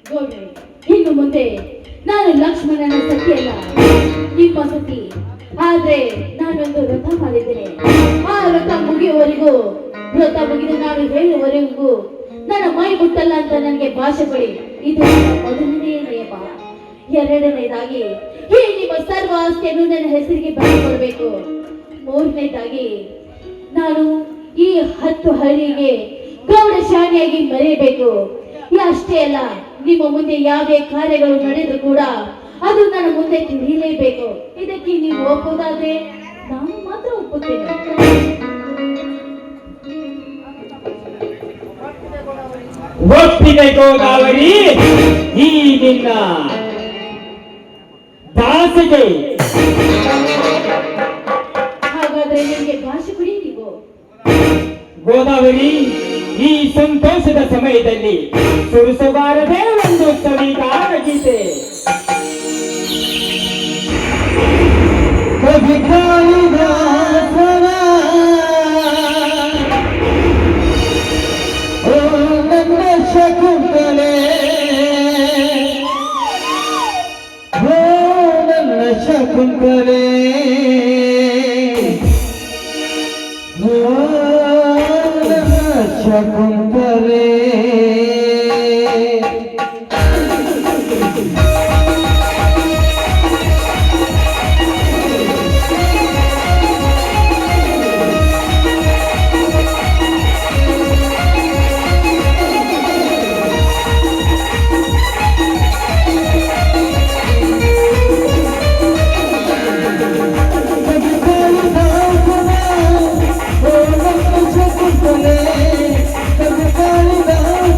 ಗೌಡ್ರೆ, ಇನ್ನು ಮುಂದೆ ನಾನು ಲಕ್ಷ್ಮಣನ ಸತಿಯಲ್ಲ, ನಿಮ್ಮ ಸತಿ. ಆದ್ರೆ ನಾನೊಂದು ವ್ರತ ಮಾಡಿದ್ದೇನೆ. ಆ ವ್ರತ ಮುಗಿಯುವವರೆಗೂ, ವ್ರತ ಮುಗಿದು ನಾನು ಹೇಳುವವರೆಗೂ ನನ್ನ ಮೈ ಮುಟ್ಟಲ್ಲ ಅಂತ ನನಗೆ ಭಾಷೆ ಕೊಡಿ. ಇದು ನನ್ನ ಮೊದಲನೇ ನಿಯಮ. ಎರಡನೇದಾಗಿ ಈ ನಿಮ್ಮ ಸರ್ವ ಆಸ್ತಿಯನ್ನು ನನ್ನ ಹೆಸರಿಗೆ ಬರೆದುಕೊಳ್ಬೇಕು. ಮೂರನೇದಾಗಿ ನಾನು ಈ 10 ಹಳ್ಳಿಗೆ ಗೌಡ ಶಾಣಿಯಾಗಿ ಮರೆಯಬೇಕು. ಅಷ್ಟೇ ಅಲ್ಲ, ನಿಮ್ಮ ಮುಂದೆ ಯಾವುದೇ ಕಾರ್ಯಗಳು ನಡೆದು ಕೂಡ ಅದು ನನ್ನ ಮುಂದೆ ತಿಳಿಯಲೇಬೇಕು. ಇದಕ್ಕೆ ನೀವು ಒಪ್ಪೋದಾದ್ರೆ ನಾನು ಮಾತ್ರ ಒಪ್ಪುತ್ತೇನೆ. ಒಪ್ಪಿದೆ ಗೋದಾವರಿ, ಈ ನಿನ್ನ ದಾಸಿಗೆ. ಹಾಗಾದ್ರೆ ನನಗೆ ಭಾಷೆ ಕೊಡಿ ನೀವು. ಗೋದಾವರಿ, ಈ ಸಂತೋಷದ ಸಮಯದಲ್ಲಿ ಸುರಿಸಬಾರದೇ ಒಂದು ಸವಿಗಾನ ಗೀತೆ. ಕವಿ ಕಾಳಿದಾಸನ ಓ ನನ್ನ ಶಕುಂತಲೆ, ಓ ನನ್ನ ಶಕುಂತಲೆ, ಓ ನನ್ನ ಶಕುಂತಲೆ. ಕವಿ ಕಾಳಿದಾಸನ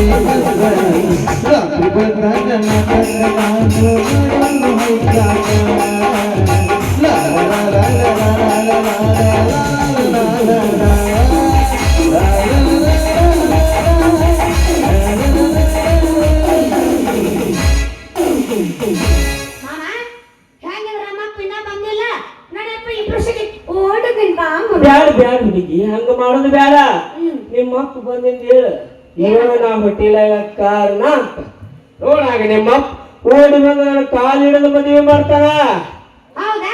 ಮಾಮ ಹೆಂಗಿದ್ರ ನಮ್ಮಪ್ಪ ಇನ್ನ ಬಂದಿಲ್ಲ ನಡಪ್ಪ ಇಬ್ರು ಸಿಗಿ ಓಡಕ್ಕಿಂತ ಬ್ಯಾಡ ಬ್ಯಾಡ ಹುಡುಗಿ ಹಂಗ ಮಾಡೋದು ಬ್ಯಾಡ ನಿಮ್ಮ ಅಪ್ಪ ಬಂದಿಂದ ಹೇಳು ನಾ ಹೊಟ್ಟಿಲ ಕಾರಣ ಅಂತ ನೋಡಾಗ ನಿಮ್ಮ ಅಪ್ಪ ಓಡಿ ಬಂದು ನನ್ನ ಕಾಲು ಹಿಡಿದು ಮದುವೆ ಮಾಡ್ತಾನ. ಹೌದಾ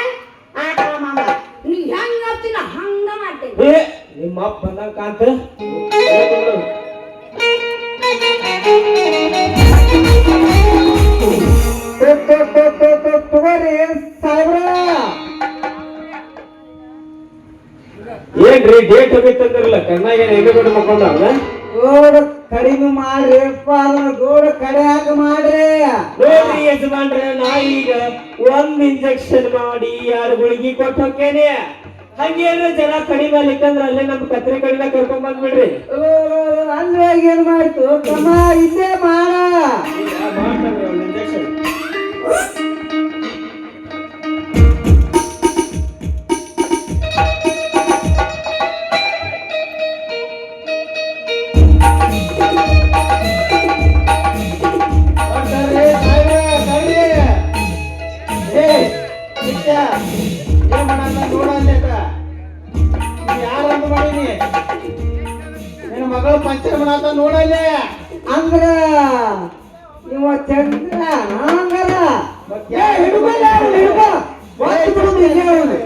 ಆಟ ಮಾಮ ನೀ ಹೆಂಗ ಹೇಳ್ತೀನ ಹಂಗ ಮಾಡ್ತೀನಿ. ಏ ನಿಮ್ಮ ಅಪ್ಪ ಬಂದಾಗ ಕಾಂತ ತಗೋರಿ ಸಾಹೇಬ್ರ. ಏನ್ರಿ ಡೇಟ್ ಹೋಗಿತ್ತಂದ್ರಲ್ಲ ಕಣ್ಣಾಗ ಹೆಂಗ ಬಿಟ್ಟು ಮಕ್ಕೊಂಡ ಗೋಡ ಕಡಿಮೆ ಮಾಡ್ರಿಪ್ಪ ಅದನ್ನ ಗೋಡ ಕಡಿಯಾಕ ಮಾಡ್ರಿ. ನೋಡ್ರಿ ಯಜಮಾನ್ರೆ ನಾ ಈಗ ಒಂದ್ ಇಂಜೆಕ್ಷನ್ ಮಾಡಿ 2 ಗುಳಿಗೆ ಕೊಟ್ಟು ಹೋಗ್ತೇನೆ. ಹಂಗೇನ್ರ ಜನ ಕಡಿಮೆ ಆಗ್ಲಿಕ್ಕಂದ್ರ ಅಲ್ಲೇ ನಮ್ ಕತ್ರಿ ಕಡಿನ ಕರ್ಕೊಂಡ್ ಬಂದ್ಬಿಡ್ರಿ. ಅಲ್ಲೇ ಏನ್ ಮಾಡ್ತು ತಮ್ಮ ಇಲ್ಲೇ ಮಾಡ. ಮಾಡ್ತಾನ್ರಿ ಒಂದ್ ಇಂಜೆಕ್ಷನ್. ಯಾರಂತ ಮಾಡೀನಿ ನಿನ್ನ ಮಗಳು ಪಂಚರ ಮನಾತ ನೋಡಲ್ಲೇ ಅಂದ್ರ ಇವ ಚಂದ್ರ ಹಂಗಾರ ಹಿಡ್ಕೊಲ್ಲ ಹಿಡ್ಕೊ ಒತ್ತು ಬಿಡುದು ಇಲ್ಲೇ ಅವ್ನು.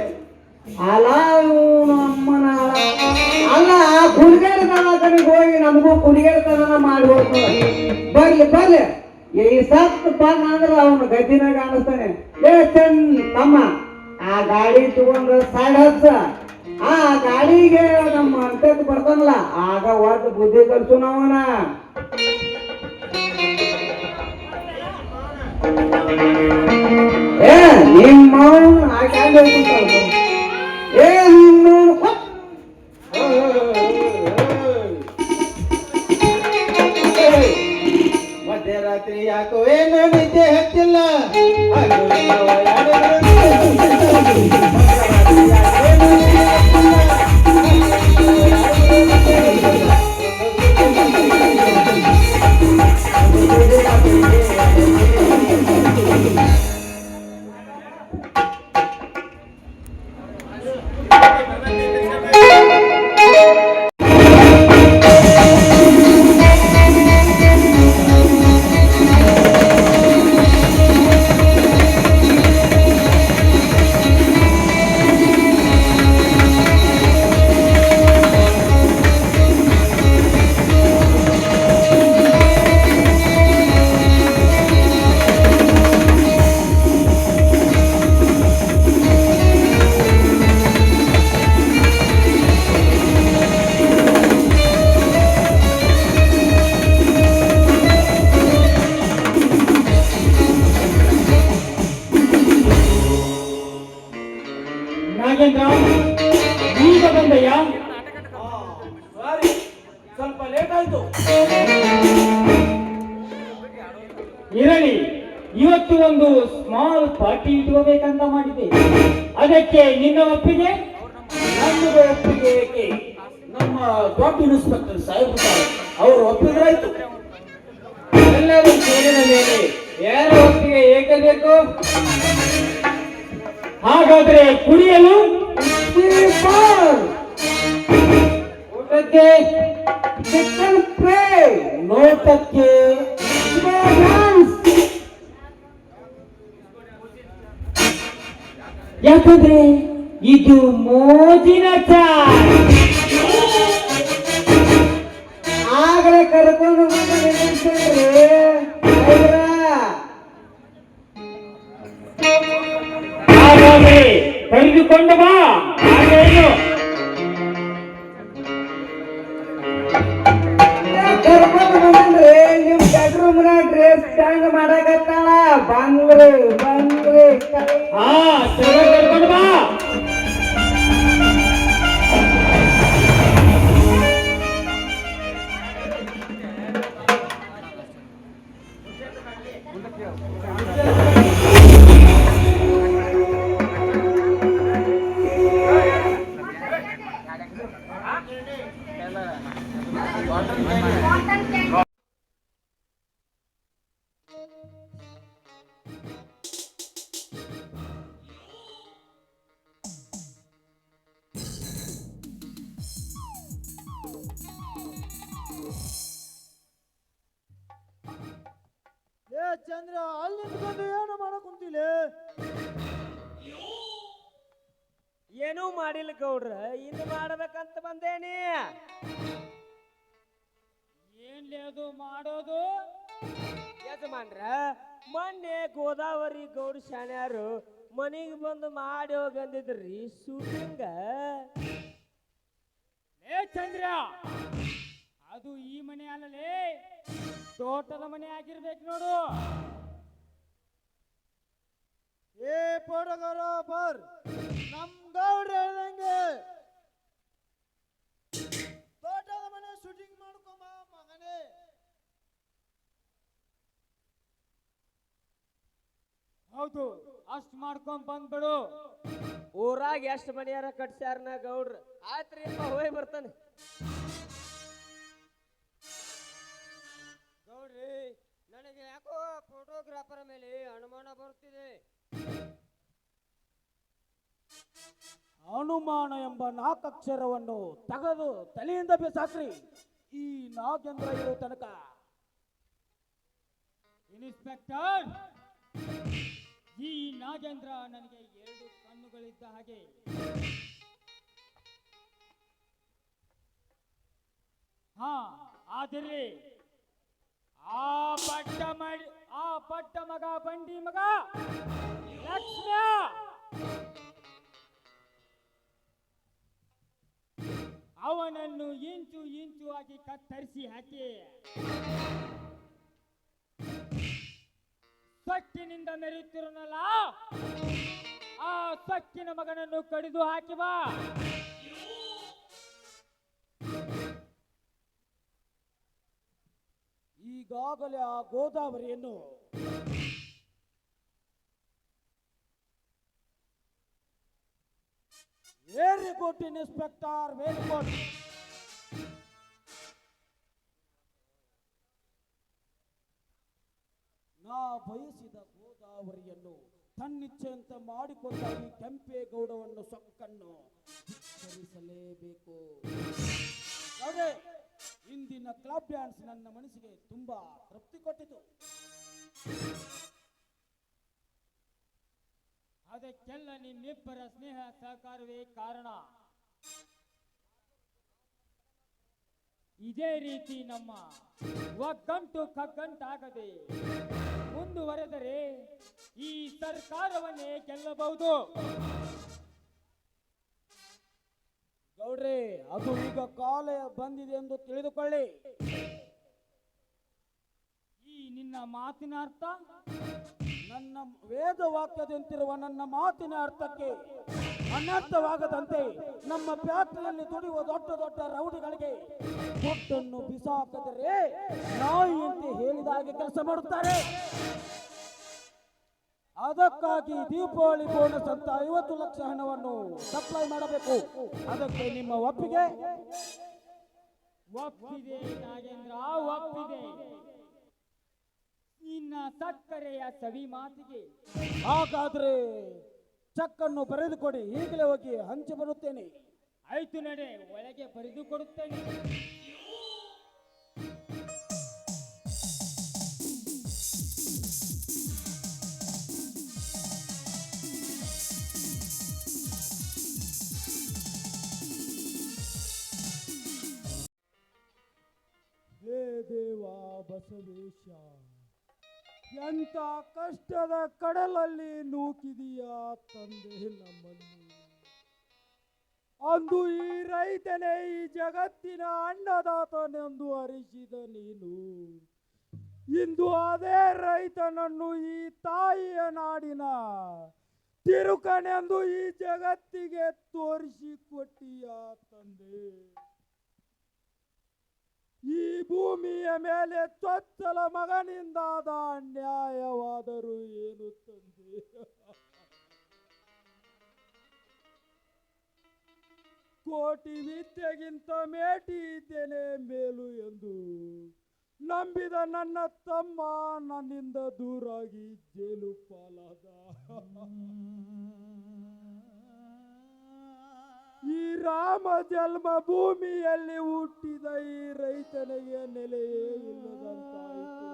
ಅಲ್ಲ ಇವನು ಅಮ್ಮನ ಅಲ್ಲ ಕುಡಿಗೇಡ್ತನಕ್ಕೆ ಹೋಗಿ ನಮಗೂ ಕುಡಿಗೇಡ್ತನ ಮಾಡ್ಬೋದು. ಬರ್ಲಿ ಬರ್ಲಿ ಈ ಸತ್ ಬಂದ ಅಂದ್ರೆ ಅವನು ಗದ್ದಿನಾಗ ಕಾಣಿಸ್ತಾನೆ. ಏ ಚಂದ್ ತಮ್ಮ ಆ ಗಾಡಿ ತಗೊಂಡ್ರ ಸೈಡ್ ಹಚ್ಚ. ಆ ಗಾಡಿಗೆ ನಮ್ಮ ಅಂತಕ್ಕೆ ಬರ್ತಾನಲ್ಲ ಆಗ ಒಟ್ಟು ಬುದ್ಧಿ ಕಲ್ಸು ನಾವನ. ಏ ನಿಮ್ಮ ಏ ನಿಮ್ಮ ಮಧ್ಯರಾತ್ರಿ ಯಾಕೋ ಏನು ನಿದ್ದೆ ಹತ್ತಿಲ್ಲ ನಾಗೇಂದ್ರ ಈಗ ಬಂದಯ್ಯ. ಸ್ವಲ್ಪ ಲೇಟ್ ಆಯ್ತು. ಇರಲಿ, ಇವತ್ತು ಒಂದು ಸ್ಮಾಲ್ ಪಾರ್ಟಿ ಇಟ್ಕೋಬೇಕಂತ ಮಾಡಿದ್ದೆ. ಅದಕ್ಕೆ ನಿನ್ನ ಒಪ್ಪಿಗೆ? ನನ್ನದು ಒಪ್ಪಿಗೆ ಏಕೆ? ನಮ್ಮ ದೊಡ್ಡ ಇನ್ಸ್ಪೆಕ್ಟರ್ ಸಾಹೇಬ್ ಅವರು ಒಪ್ಪಿದ್ರಾಯ್ತು. ಎಲ್ಲರೂ ಸೇರಿದ ಮೇಲೆ ಯಾರ ಒಪ್ಪಿಗೆ ಏಕೆ ಬೇಕು? ಹಾಗಾದ್ರೆ ಕುಡಿಯಲು ಊಟಕ್ಕೆ ಚಿಕನ್ ಫ್ರೈ, ನೋಟಕ್ಕೆ ಯಾಕಂದ್ರೆ ಇದು ಮೋಜಿನ ಚಾಯ್. ಆಗಲೇ ಕರ್ಕೊಂಡು ಹಾಗಾದ್ರೆ ಕರೆದುಕೊಂಡು ಬಾ. ಹಾಗೇನು ಕರ್ಕೊಂಡು ಬಂದ್ರೆ ನಿಮ್ ಬೆಡ್ರೂಮ್ ನ ಡ್ರೆಸ್ ಚೇಂಜ್ ಮಾಡಕತ್ತಾಳ. ಬಂದ್ರಿ ಕರ್ಕೊಂಡು ಬಾ. ಏ ಚಂದ್ರ ಅಲ್ಲಿ ನಿಂತ್ಕೊಂಡು ಏನು ಮಾಡಕ್ ಕುಂತಿಲೆ? ಏನೂ ಮಾಡಿಲ್ಲ ಗೌಡ್ರ, ಇನ್ನು ಮಾಡ್ಬೇಕಂತ ಬಂದೇನಿ. ಏನ್ಲೇ ಅದು ಮಾಡೋದು? ಯಜಮಾನ್ರ, ಮೊನ್ನೆ ಗೋದಾವರಿ ಗೌಡ ಶಾಣ್ಯಾರು ಮನಿಗೆ ಬಂದು ಮಾಡಿ ಹೋಗಂದಿದ್ರಿ ಶೂಟಿಂಗ. ಏ ಚಂದ್ರ, ಅದು ಈ ಮನೆ ಅಲ್ಲಲೇ, ತೋಟದ ಮನೆ ಆಗಿರ್ಬೇಕು ನೋಡು. ಏ ಪೋಟಗಾರ ಬರ್, ನಮ್ ಗೌಡ್ರು ಹೇಳ್ದಂಗೆ ತೋಟದ ಮನೆ ಶೂಟಿಂಗ್ ಮಾಡ್ಕೊಂಬ ಮಗನೇ. ಹೌದು, ಅಷ್ಟ್ ಮಾಡ್ಕೊಂಡ್ ಬಂದ್ಬಿಡು. ಊರಾಗ ಎಷ್ಟು ಮನೆಯಾರ ಕಟ್ಸ್ಯಾರನ ಗೌಡ್ರ. ಆಯ್ತ್ರಿ ಅಪ್ಪ, ಹೋಗಿ ಬರ್ತಾನೆ. ಗೌಡ್ರಿ, ನನಗೆ ಯಾಕೋ ಫೋಟೋಗ್ರಾಫರ್ ಮೇಲೆ ಅನುಮಾನ ಬರುತ್ತಿದೆ. ಅನುಮಾನ ಎಂಬ ನಾಲ್ಕಕ್ಷರವನ್ನು ತೆಗೆದು ತಲೆಯಿಂದ ಬೇಸಾಕ್ರಿ, ಈ ನಾಗೇಂದ್ರ ಇರೋ ತನಕ. ಇನ್ಸ್ಪೆಕ್ಟರ್, ಈ ನಾಗೇಂದ್ರ ನನಗೆ 2 ಕಣ್ಣುಗಳಿದ್ದ ಹಾಗೆ. ಹಾ, ಆದಿರ್ಲಿ, ಆ ಪಟ್ಟ ಮಗ ಬಂಡಿ ಮಗ ಲಕ್ಷ್ಮ್ಯ ಅವನನ್ನು ಇಂಚು ಇಂಚು ಆಗಿ ಕತ್ತರಿಸಿ ಹಾಕಿ ಸೊಕ್ಕಿನಿಂದ ಮೆರೆಯುತ್ತಿರನಲ್ಲ, ಆ ಸೊಕ್ಕಿನ ಮಗನನ್ನು ಕಡಿದು ಹಾಕಿ ಬಾ. ಈಗಾಗಲೇ ಆ ಗೋದಾವರಿಯನ್ನು very good inspector, very good. ನಾ ಬಯಸಿದ ಗೋದಾವರಿಯನ್ನು ತನ್ನಿಚ್ಛೆಯಂತೆ ಮಾಡಿಕೊಂಡ ಈ ಕೆಂಪೇಗೌಡವನ್ನು ಸೊಕ್ಕನ್ನು ಧಿಕ್ಕರಿಸಲೇಬೇಕು. ನೋಡ್ರಿ, ಇಂದಿನ ಕ್ಲಬ್ ಡ್ಯಾನ್ಸ್ ನನ್ನ ಮನಸ್ಸಿಗೆ ತುಂಬಾ ತೃಪ್ತಿ ಕೊಟ್ಟಿತು. ಅದಕ್ಕೆಲ್ಲ ನಿಮ್ಮಿಬ್ಬರ ಸ್ನೇಹ ಸಹಕಾರವೇ ಕಾರಣ. ಇದೇ ರೀತಿ ನಮ್ಮ ಒಗ್ಗಂಟು ಕಗ್ಗಂಟಾಗದೆ ಮುಂದುವರೆದರೆ ಈ ಸರ್ಕಾರವನ್ನೇ ಗೆಲ್ಲಬಹುದು. ಗೌಡ್ರೆ, ಅದು ಈಗ ಕಾಲ ಬಂದಿದೆ ಎಂದು ತಿಳಿದುಕೊಳ್ಳಿ. ಈ ನಿನ್ನ ಮಾತಿನ ಅರ್ಥ, ನನ್ನ ವೇದ ವಾಕ್ಯದಂತಿರುವ ನನ್ನ ಮಾತಿನ ಅರ್ಥಕ್ಕೆ ಅನರ್ಥವಾಗದಂತೆ ನಮ್ಮ ಫ್ಯಾಕ್ಟರಿಯಲ್ಲಿ ದುಡಿಯುವ ದೊಡ್ಡ ದೊಡ್ಡ ರೌಡಿಗಳಿಗೆ ಕೊಟ್ಟನ್ನು ಬಿಸಾಕದರೆ ನಾಯಿಯಂತೆ ಹೇಳಿದ ಹಾಗೆ ಕೆಲಸ ಮಾಡುತ್ತಾರೆ. ಅದಕ್ಕಾಗಿ ದೀಪಾವಳಿ ಬೋನಸ್ ಅಂತ 50 ಲಕ್ಷ ಹಣವನ್ನು ಸಪ್ಲೈ ಮಾಡಬೇಕು. ಅದಕ್ಕೆ ನಿಮ್ಮ ಒಪ್ಪಿಗೆ? ಒಪ್ಪಿದೆ ನಾಗೇಂದ್ರ, ಒಪ್ಪಿದೆ. ನಿನ್ನ ಸಕ್ಕರೆಯ ಸವಿ ಮಾತಿಗೆ ಹಾಗಾದ್ರೆ ಚೆಕ್ ಅನ್ನು ಬರೆದು ಕೊಡಿ, ಈಗಲೇ ಹೋಗಿ ಹಂಚಿ ಬರುತ್ತೇನೆ. ಆಯ್ತು ನಡೆ, ಒಳಗೆ ಬರೆದು ಕೊಡುತ್ತೇನೆ. ಹೇ ದೇವ ಬಸವೇಶ, ಎಂತ ಕಷ್ಟದ ಕಡಲಲ್ಲಿ ನೂಕಿದೀಯಾ ತಂದೆ ನಮ್ಮನ್ನು. ಅಂದು ಈ ರೈತನೇ ಈ ಜಗತ್ತಿನ ಅನ್ನದಾತನೆಂದು ಹರಿಸಿದ ನೀನು, ಇಂದು ಅದೇ ರೈತನನ್ನು ಈ ತಾಯಿಯ ನಾಡಿನ ತಿರುಕನೆಂದು ಈ ಜಗತ್ತಿಗೆ ತೋರಿಸಿಕೊಟ್ಟಿಯಾ ತಂದೆ. ಈ ಭೂಮಿಯ ಮೇಲೆ ಚೊಚ್ಚಲ ಮಗನಿಂದಾದ ಅನ್ಯಾಯವಾದರೂ ಏನು ತಂದೆ? ಕೋಟಿ ವಿದ್ಯೆಗಿಂತ ಮೇಟಿ ಇದ್ದೇನೆ ಮೇಲು ಎಂದು ನಂಬಿದ ನನ್ನ ತಮ್ಮ ನನ್ನಿಂದ ದೂರಾಗಿ ಜೇಲು ಪಾಲಾದ. ಈ ರಾಮ ಜನ್ಮ ಭೂಮಿಯಲ್ಲಿ ಹುಟ್ಟಿದ ಈ ರೈತನಿಗೆ ನೆಲೆಯೇ ಇಲ್ಲದಂತಾಯಿತು.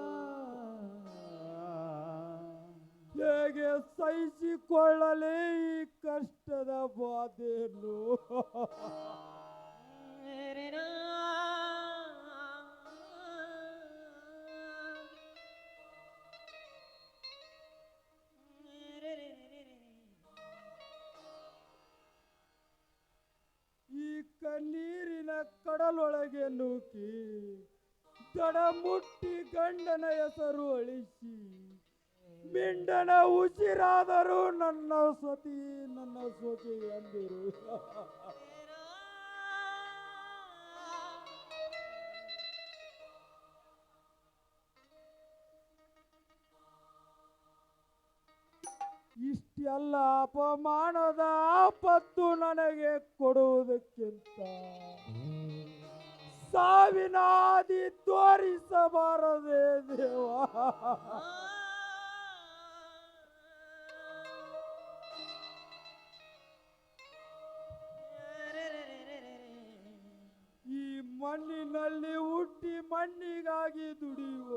ಹೇಗೆ ಸಹಿಸಿಕೊಳ್ಳಲೇ ಈ ಕಷ್ಟದ ಬಾಧೆಯನ್ನು? ಈ ಕಣ್ಣೀರಿನ ಕಡಲೊಳಗೆ ನೂಕಿ ದಡ ಮುಟ್ಟಿ ಗಂಡನ ಹೆಸರು ಅಳಿಸಿ ಮಿಂಡನ ಉಸಿರಾದರೂ ನನ್ನ ಸತಿ ನನ್ನ ಸೊಸೆ ಎಂದರು. ಇಷ್ಟೆಲ್ಲ ಅಪಮಾನದ ಆಪತ್ತು ನನಗೆ ಕೊಡುವುದಕ್ಕಿಂತ ಸಾವಿನ ಹಾದಿ ತೋರಿಸಬಾರದೆ ದೇವಾ. ಈ ಮಣ್ಣಿನಲ್ಲಿ ಹುಟ್ಟಿ ಮಣ್ಣಿಗಾಗಿ ದುಡಿಯುವ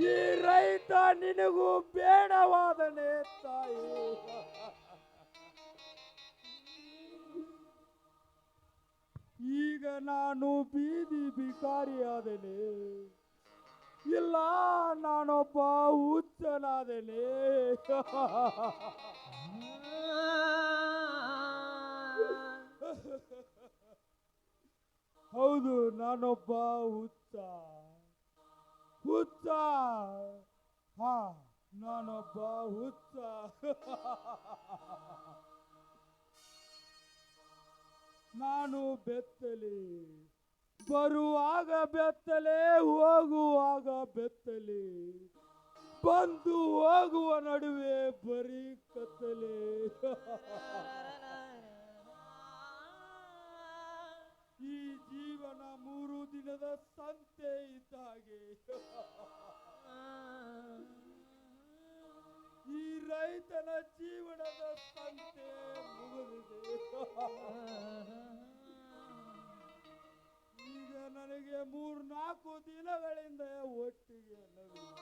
ಈ ರೈತ ನಿನಗೂ ಬೇಡವಾದನೆ ತಾಯಿ. ಈಗ ನಾನು ಬೀದಿ ಬಿಕಾರಿಯಾದನೆ, ಇಲ್ಲ ನಾನೊಬ್ಬ ಹುಚ್ಚನಾದನೆ. ಹೌದು, ನಾನೊಬ್ಬ ಹುಚ್ಚ. ಹುಚ್ಚ, ಹಾ, ನಾನೊಬ್ಬ ಹುಚ್ಚ. ನಾನು ಬೆತ್ತಲೆ, ಬರುವಾಗ ಬೆತ್ತಲೆ, ಹೋಗುವಾಗ ಬೆತ್ತಲೆ, ಬಂದು ಹೋಗುವ ನಡುವೆ ಬರೀ ಕತ್ತಲೆ. ಈ ಜೀವನ 3 ದಿನದ ಸಂತೆ ಇದ್ದ ಹಾಗೆ. ಈ ರೈತನ ಜೀವನದ ಸಂತೆ ಮುಗಿದಿದೆ. ಈಗ ನನಗೆ 3-4 ದಿನಗಳಿಂದ ಒಟ್ಟಿಗೆ ನವಿಲು.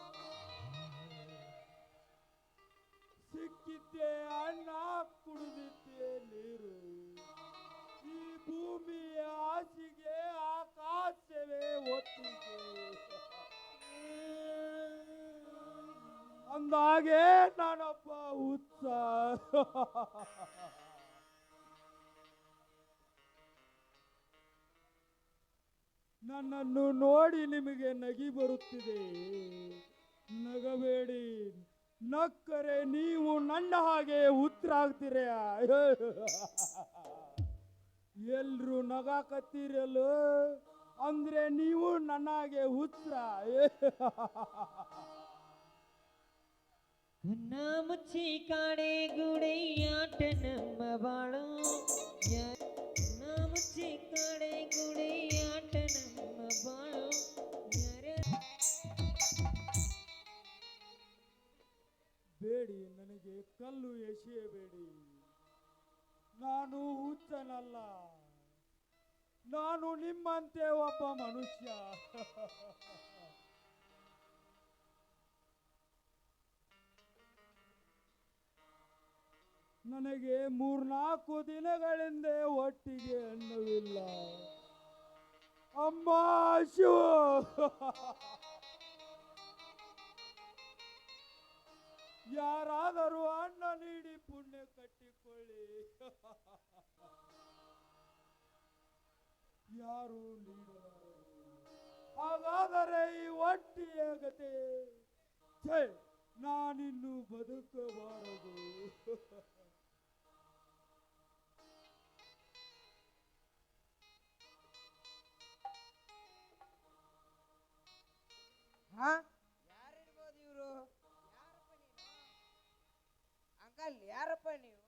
ಸಿಕ್ಕಿದ್ದೆ ಅನ್ನ, ಕುಡಿದಿದ್ದೆ ನೀರು. ಈ ಭೂಮಿಯ ಹಾಸಿಗೆ ಆಕಾಶವೇ ಒತ್ತಿಗೆ. ಅಂದಾಗೆ ನಾನೊಬ್ಬ ಹುಚ್ಚ. ನನ್ನನ್ನು ನೋಡಿ ನಿಮಗೆ ನಗಿ ಬರುತ್ತಿದೆ. ನಗಬೇಡಿ, ನಕ್ಕರೆ ನೀವು ನನ್ನ ಹಾಗೆ ಹುಚ್ಚರಾಗ್ತೀರ. ಎಲ್ರು ನಗಾಕತ್ತೀರಲ್ಲ ಅಂದ್ರೆ ನೀವು ನನ್ನ ಹಾಗೆ ಹುಚ್ಚರ. ಕಣ್ಣ ಮುಚ್ಚಿ ಕಾಣೆ ಗುಡಿಯಾಟ ನಮ್ಮ ಬಾಳು, ಕಣ್ಣ ಮುಚ್ಚಿ ಕಾಣೆ ಗುಡಿಯಾಟ ನಮ್ಮ ಬಾಳು. ಬೇಡಿ, ನನಗೆ ಕಲ್ಲು ಎಸೆಯಬೇಡಿ. ನಾನು ಹುಚ್ಚನಲ್ಲ, ನಾನು ನಿಮ್ಮಂತೆ ಒಬ್ಬ ಮನುಷ್ಯ. ನನಗೆ 3-4 ದಿನಗಳಿಂದ ಒಟ್ಟಿಗೆ ಅನ್ನವಿಲ್ಲ. ಅಮ್ಮ ಶಿವ, ಯಾರಾದರೂ ಅನ್ನ ನೀಡಿ ಪುಣ್ಯ ಕಟ್ಟಿಕೊಳ್ಳಿ. ಯಾರು ನೀಡಲಾರರು. ಹಾಗಾದರೆ ಈ ಹೊಟ್ಟಿಯ ಗತೆ, ನಾನಿನ್ನು ಬದುಕಬಾರದು. ಯಾರಿರ್ಬೋದು ಇವರು? ಅಂಕಲ್, ಯಾರಪ್ಪ ನೀವು?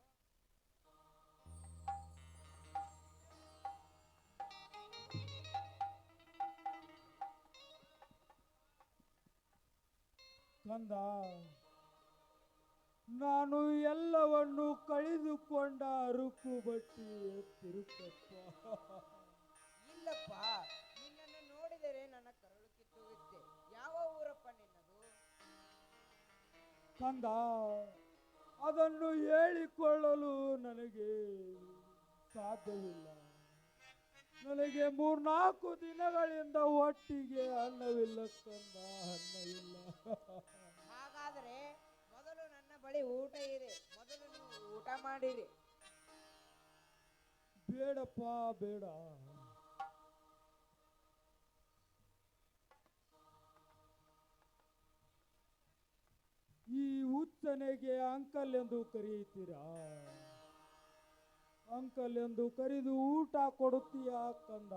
ಕಂದ, ನಾನು ಎಲ್ಲವನ್ನು ಕಳೆದುಕೊಂಡ ಅರುಕು ಬಟ್ಟಿ ತಿರುಕಪ್ಪ. ಇಲ್ಲಪ್ಪ, ನಿನ್ನನ್ನು ನೋಡಿದರೆ ನನ್ನ ಕರುಳು ಕಿತ್ತುವಿದ್ದೆ. ಯಾವ ಊರಪ್ಪ ನಿನ್ನದು? ಕಂದ, ಅದನ್ನು ಹೇಳಿಕೊಳ್ಳಲು ನನಗೆ ಸಾಧ್ಯವಿಲ್ಲ. ನನಗೆ 3-4 ದಿನಗಳಿಂದ ಒಟ್ಟಿಗೆ ಅನ್ನವಿಲ್ಲ ಕಂದ, ಅನ್ನವಿಲ್ಲ. ಹಾಗಾದರೆ ಮೊದಲು ನನ್ನ ಬಳಿ ಊಟ ಇದೆ, ಮೊದಲು ನೀವು ಊಟ ಮಾಡಿರಿ. ಬೇಡಪ್ಪ, ಬೇಡ. ಈ ಹುಚ್ಚನೆಗೆ ಅಂಕಲ್ ಎಂದು ಕರೆಯುತ್ತೀರಾ? ಅಂಕಲ್ ಎಂದು ಕರೆದು ಊಟ ಕೊಡುತ್ತೀಯಾ ಕಂದ?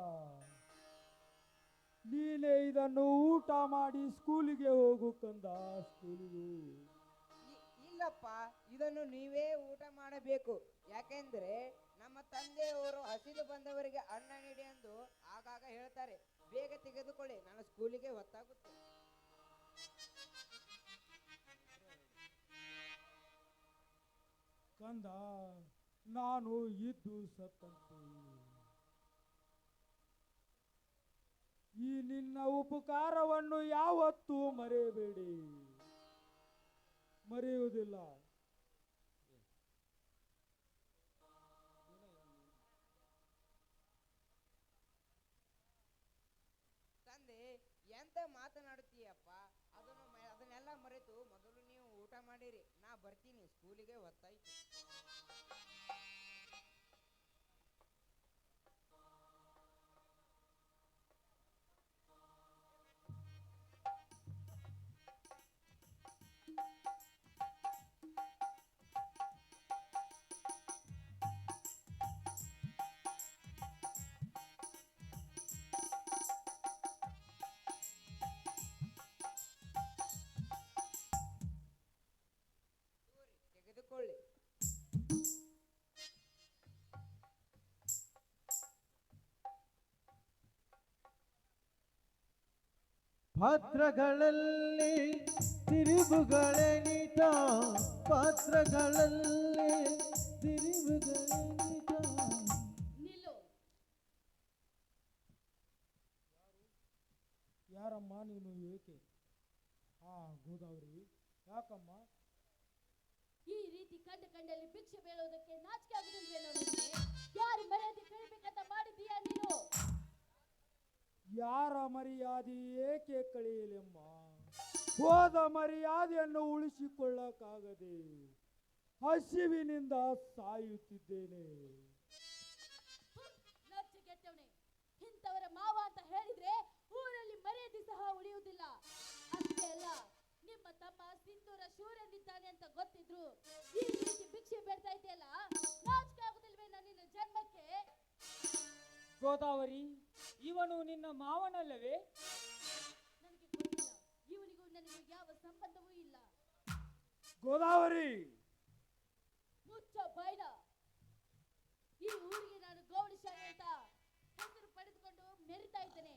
ನೀನೇ ಇದನ್ನು ಊಟ ಮಾಡಿ ಸ್ಕೂಲಿಗೆ ಹೋಗು ಕಂದ, ಸ್ಕೂಲಿಗೆ. ಇಲ್ಲಪ್ಪ, ಇದನ್ನು ನೀವೇ ಊಟ ಮಾಡಬೇಕು. ಯಾಕೆಂದ್ರೆ ನಮ್ಮ ತಂದೆಯವರು ಹಸಿದು ಬಂದವರಿಗೆ ಅನ್ನ ನೀಡಿ ಎಂದು ಆಗಾಗ ಹೇಳ್ತಾರೆ. ಬೇಗ ತೆಗೆದುಕೊಳ್ಳಿ, ನಾನು ಸ್ಕೂಲಿಗೆ ಹೊತ್ತಾಗುತ್ತೆ. ಕಂದ, ನಾನು ಇದ್ದು ಸತ್ತಂತೆ. ಈ ನಿನ್ನ ಉಪಕಾರವನ್ನು ಯಾವತ್ತೂ ಮರೆಯಬೇಡಿ, ಮರೆಯುವುದಿಲ್ಲ. ತಂದೆ, ಎಂತ ಮಾತನಾಡುತ್ತೀಯಪ್ಪ? ಅದನ್ನೆಲ್ಲ ಮರೆತು ಮೊದಲು ನೀವು ಊಟ ಮಾಡಿರಿ. ನಾ ಬರ್ತೀನಿ, ಸ್ಕೂಲಿಗೆ ಹೊತ್ತಾಯ್ತು. ತೆಗೆದುಕೊಳ್ಳಿ. ಪಾತ್ರಗಳಲ್ಲಿ ತಿರುವುಗಳೆನಿತ, ಪಾತ್ರಗಳಲ್ಲಿ ತಿರುವುಗಳೆನಿತ. ನಿಲ್ಲು. ಯಾರಮ್ಮ ನೀನು? ಏಕೆ? ಗೋದಾವರಿ, ಯಾಕಮ್ಮ? ಈ ರೀತಿ ಕಂಡಲ್ಲಿ ಭಿಕ್ಷೆ ಬೇಡೋದಕ್ಕೆ ನಾಚಿಕೆ ಆಗುದಿಲ್ವೇನೋ ನಿನಗೆ? ಯಾರು ಮರ್ಯಾದೆ ಕಳಿಬೇಕಂತ ಮಾಡಿದೀಯಾ ನೀನು? ಯಾರ ಮರ್ಯಾದೆ ಏಕೆ ಕಳೆಯಲೆಮ್ಮ? ಹೋದ ಮರ್ಯಾದೆಯನ್ನು ಉಳಿಸಿಕೊಳ್ಳಕ್ಕಾಗದೆ ಹಸಿವಿನಿಂದ ಸಾಯುತ್ತಿದ್ದೇನೆ. ನಾಚಿಕೆಟ್ಟವನೇ, ಇಂಥವರ ಮಾವ ಅಂತ ಹೇಳಿದ್ರೆ ಊರಲ್ಲಿ ಮರ್ಯಾದೆ ಸಹ ಉಳಿಯುವುದಿಲ್ಲ. ಅಷ್ಟೇ ಅಲ್ಲ, ನಿಮ್ಮ ತಮ್ಮ ಸಿಂಧೂರ ಶೂರನಿದ್ದಾನೆ ಅಂತ ಗೊತ್ತಿದ್ರು ಈ ರೀತಿ ಭಿಕ್ಷೆ ಬೇಡ್ತಾ ಇದೆಯಲ್ಲ, ನಾಚಿಕೆ ಆಗುದಿಲ್ವೇನೋ ನಿನ್ನ ಜನ್ಮಕ್ಕೆ? ಗೋದಾವರಿ, ಇವನು ನಿನ್ನ ಮಾವನಲ್ಲವೇ? ನನಗೆ ಗೊತ್ತಿಲ್ಲ, ಇವನಿಗೂ ನನಗೆ ಯಾವ ಸಂಬಂಧವೂ ಇಲ್ಲ. ಗೋದಾವರಿ, ಮುಚ್ಚ ಬೈಲ. ಈ ಊರಿಗೆ ನಾನು ಗೌಡಶಾಲೆ ಅಂತ ಹೆಸರು ಪಡೆದುಕೊಂಡು ಮೆರಿತಾ ಇದ್ದೇನೆ.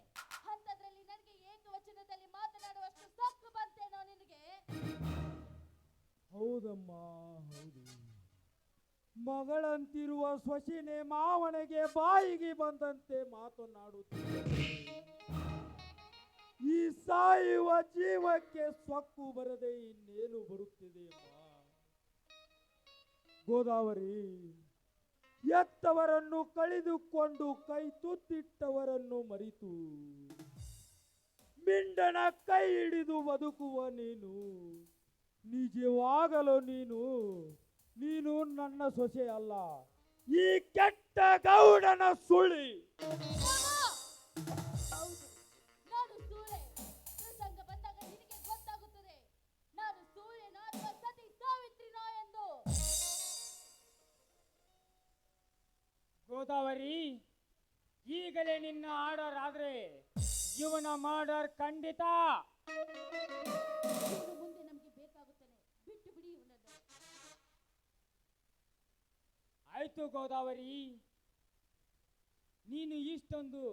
ಅಂತದ್ರಲ್ಲಿ ನನಗೆ ಏಕವಚನದಲ್ಲಿ ಮಾತನಾಡುವಷ್ಟು ಸೊಕ್ಕು ಬಂತೇನೋ ನಿನಗೆ? ಹೌದಮ್ಮ, ಹೌದು. ಮಗಳಂತಿರುವ ಸೊಸೆನೆ ಮಾವನಿಗೆ ಬಾಯಿಗೆ ಬಂದಂತೆ ಮಾತನಾಡುತ್ತಿದ್ದರೆ ಈ ಸಾಯುವ ಜೀವಕ್ಕೆ ಸೊಕ್ಕು ಬರದೆ ಇನ್ನೇನು ಬರುತ್ತಿದೆ ಅಮ್ಮ? ಗೋದಾವರಿ, ಎತ್ತವರನ್ನು ಕಳೆದುಕೊಂಡು ಕೈ ತುತ್ತಿಟ್ಟವರನ್ನು ಮರಿತು ಮಿಂಡನ ಕೈ ಹಿಡಿದು ಬದುಕುವ ನೀನು ನಿಜವಾಗಲು ನೀನು ನನ್ನ ಸೊಸೆ ಅಲ್ಲ, ಈ ಕೆಟ್ಟ ಗೌಡನ ಸುಳಿ. ಹೌದು, ನಾನು ಸೂಳೆ. ಪ್ರಸಂಗ ಬಂದಾಗ ನಿನಗೆ ಗೊತ್ತಾಗುತ್ತದೆ ನಾನು ಸೂರ್ಯನೋ ಅಥವಾ ಸತಿ ಸಾವಿತ್ರಿನೋ ಎಂದು. ಗೋದಾವರಿ, ಈಗಲೇ ನಿನ್ನ ಆರ್ಡರ್ ಆದ್ರೆ ಇವನ ಮರ್ಡರ್ ಖಂಡಿತ. ಇವನು ಮುಂದೆ ನಮಗೆ ಬೇಕಾಗುತ್ತಾನೆ, ಬಿಟ್ಟು ಬಿಡಿ ಇವನನ್ನು. ಆಯ್ತು ಗೋದಾವರಿ, ನೀನು ಇಷ್ಟೊಂದು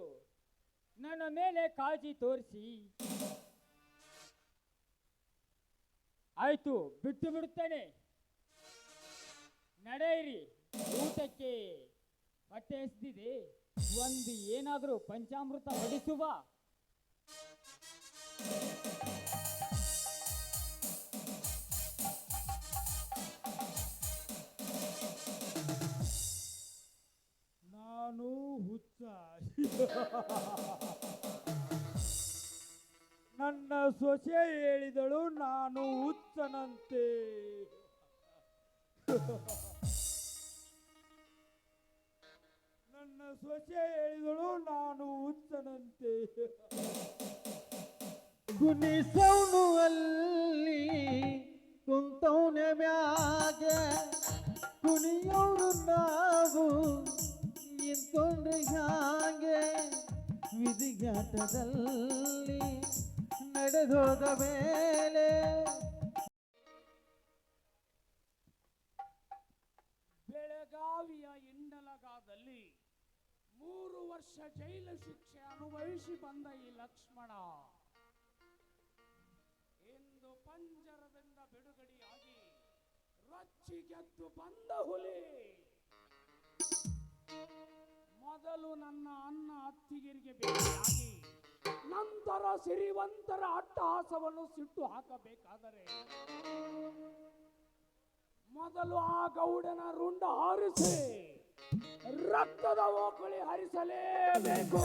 ನನ್ನ ಮೇಲೆ ಕಾಳಜಿ ತೋರಿಸಿ ಆಯ್ತು, ಬಿಟ್ಟು ಬಿಡುತ್ತೇನೆ. ನಡೆಯಿರಿ, ಊಟಕ್ಕೆ ಹೊಟ್ಟೆ ಎಸ್ದಿದೆ. ಒಂದು ಏನಾದರೂ ಪಂಚಾಮೃತ ಹೊಡಿಸುವ. ನಾನು ಹುಚ್ಚ. ನನ್ನ ಸೊಸೆ ಹೇಳಿದಳು ನಾನು ಹುಚ್ಚನಂತೆ. ನನ್ನ ಸೊಸೆ ಹೇಳಿದಳು ನಾನು ಹುಚ್ಚನಂತೆ. ಕುಣಿಸೌನು ಅಲ್ಲಿ ಕುಂತೌನೆ ಮ್ಯಾಗ ಕುಣಿಯೋರು ನಾವು ನಿಂತ್ಕೊಂಡ್ರೆ ಹಾಗೆ ವಿಧಿಘಾಟದಲ್ಲಿ ನಡೆದೋದ ಮೇಲೆ ಬೆಳಗಾವಿಯ ಇಂಡಲಗಾದಲ್ಲಿ 3 ವರ್ಷ ಜೈಲು ಶಿಕ್ಷೆ ಅನುಭವಿಸಿ ಬಂದ ಈ ಲಕ್ಷ್ಮಣ ಇಂದು ಪಂಜರದಿಂದ ಬಿಡುಗಡೆಯಾಗಿ ರೊಚ್ಚಿಗೆದ್ದು ಬಂದ ಹುಲಿ. ಮೊದಲು ನನ್ನ ಅನ್ನ ಅತ್ತಿಗೆರಿಗೆ ಭೇಟಿಯಾಗಿ ನಂತರ ಸಿರಿವಂತರ ಅಟ್ಟಹಾಸವನ್ನು ಸಿಟ್ಟು ಹಾಕಬೇಕಾದರೆ ಮೊದಲು ಆ ಗೌಡನ ರುಂಡ ಹಾರಿಸಿ ರಕ್ತದ ಓಕಳಿ ಹರಿಸಲೇಬೇಕು.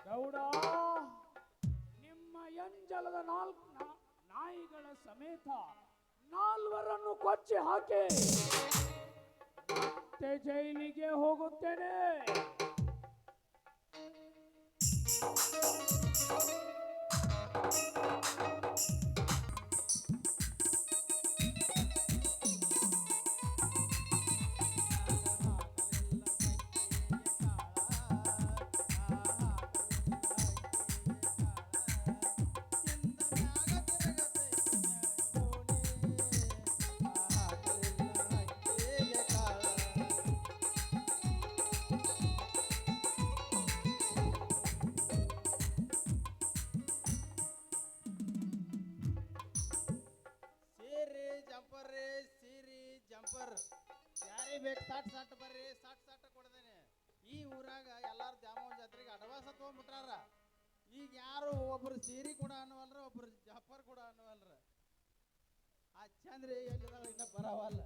ಗೌಡ, ನಿಮ್ಮ ಎಂಜಲದ ನಾಯಿಗಳ ಸಮೇತ 4 ಕೊಚ್ಚಿ ಹಾಕಿ ಮತ್ತೆ ಜೈಲಿಗೆ ಹೋಗುತ್ತೇನೆ. ಯಾರೇ ಬೇಕು ಸಾಟ್ ಬರ್ರಿ, ಸಾಟ್ ಕೊಡ್ದೇನೆ. ಈ ಊರಾಗ ಎಲ್ಲಾರು ದ್ಯಾಮವ್ವನ ಜಾತ್ರೆಗೆ ಅಡ್ವಾನ್ಸ್ ತಗೊಂಡ್ಬಿಟ್ಟಾರ. ಈಗ ಯಾರು ಒಬ್ರು ಸೀರೆ ಕೂಡ ಅನ್ನವಲ್ರ, ಒಬ್ರು ಜಂಪರ್ ಕೂಡ ಅನ್ನವಲ್ರ. ಆ ಚಂದ್ರಿ ಎಲ್ಲಿದಾಳ ಇನ್ನ ಬರವಲ್ಲ.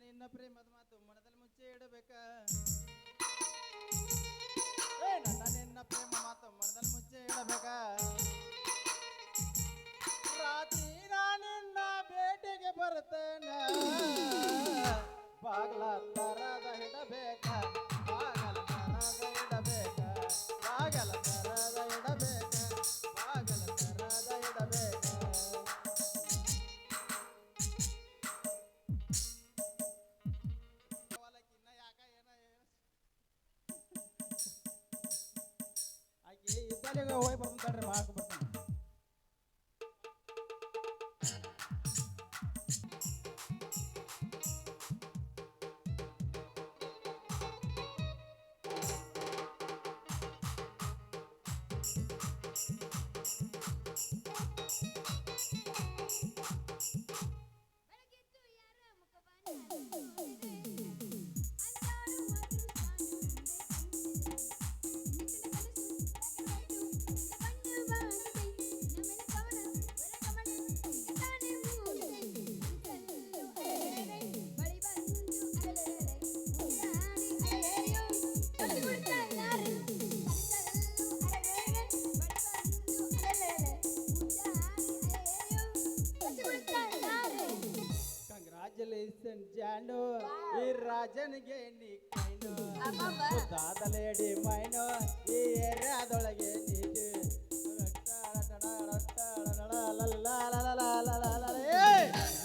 ನಿನ್ನ ಪ್ರೇಮದ ಮಾತು ಮನದಲ್ಲಿ ಮುಚ್ಚೆ ಇಡಬೇಕ. ನನ್ನ ನಿನ್ನ ಪ್ರೇಮ ಮಾತು ಮನದಲ್ಲಿ ಮುಚ್ಚೆ ಇಡಬೇಕ. ರಾತ್ರಿ ನಿನ್ನ ಭೇಟಿಗೆ ಬರ್ತೇನ, ಬಾಗ್ಲ ತರದ ಇಡಬೇಕ, ಬಾಗಲ ತರದ ಇಡಬೇಕ, ಬಾಗಲ ತರದ ಇಡಬೇಕ, ಬಾಗಲ ತರದ ಇಡಬೇಕ. ಇದ್ದಲ್ಲಿಗೆ ಹೋಗಿ ಬರ್ತಾರ್ರಿ, ಮಾರ್ಕ್ ಬರ್ತಾನೆ. ಜಾಂಡು ಈ ರಾಜನಿಗೆ ನೀ ಕೈನು ಲೇಡಿ ಮೈನು ಈ ಏರಿಯಾದೊಳಗೆ ನೀನು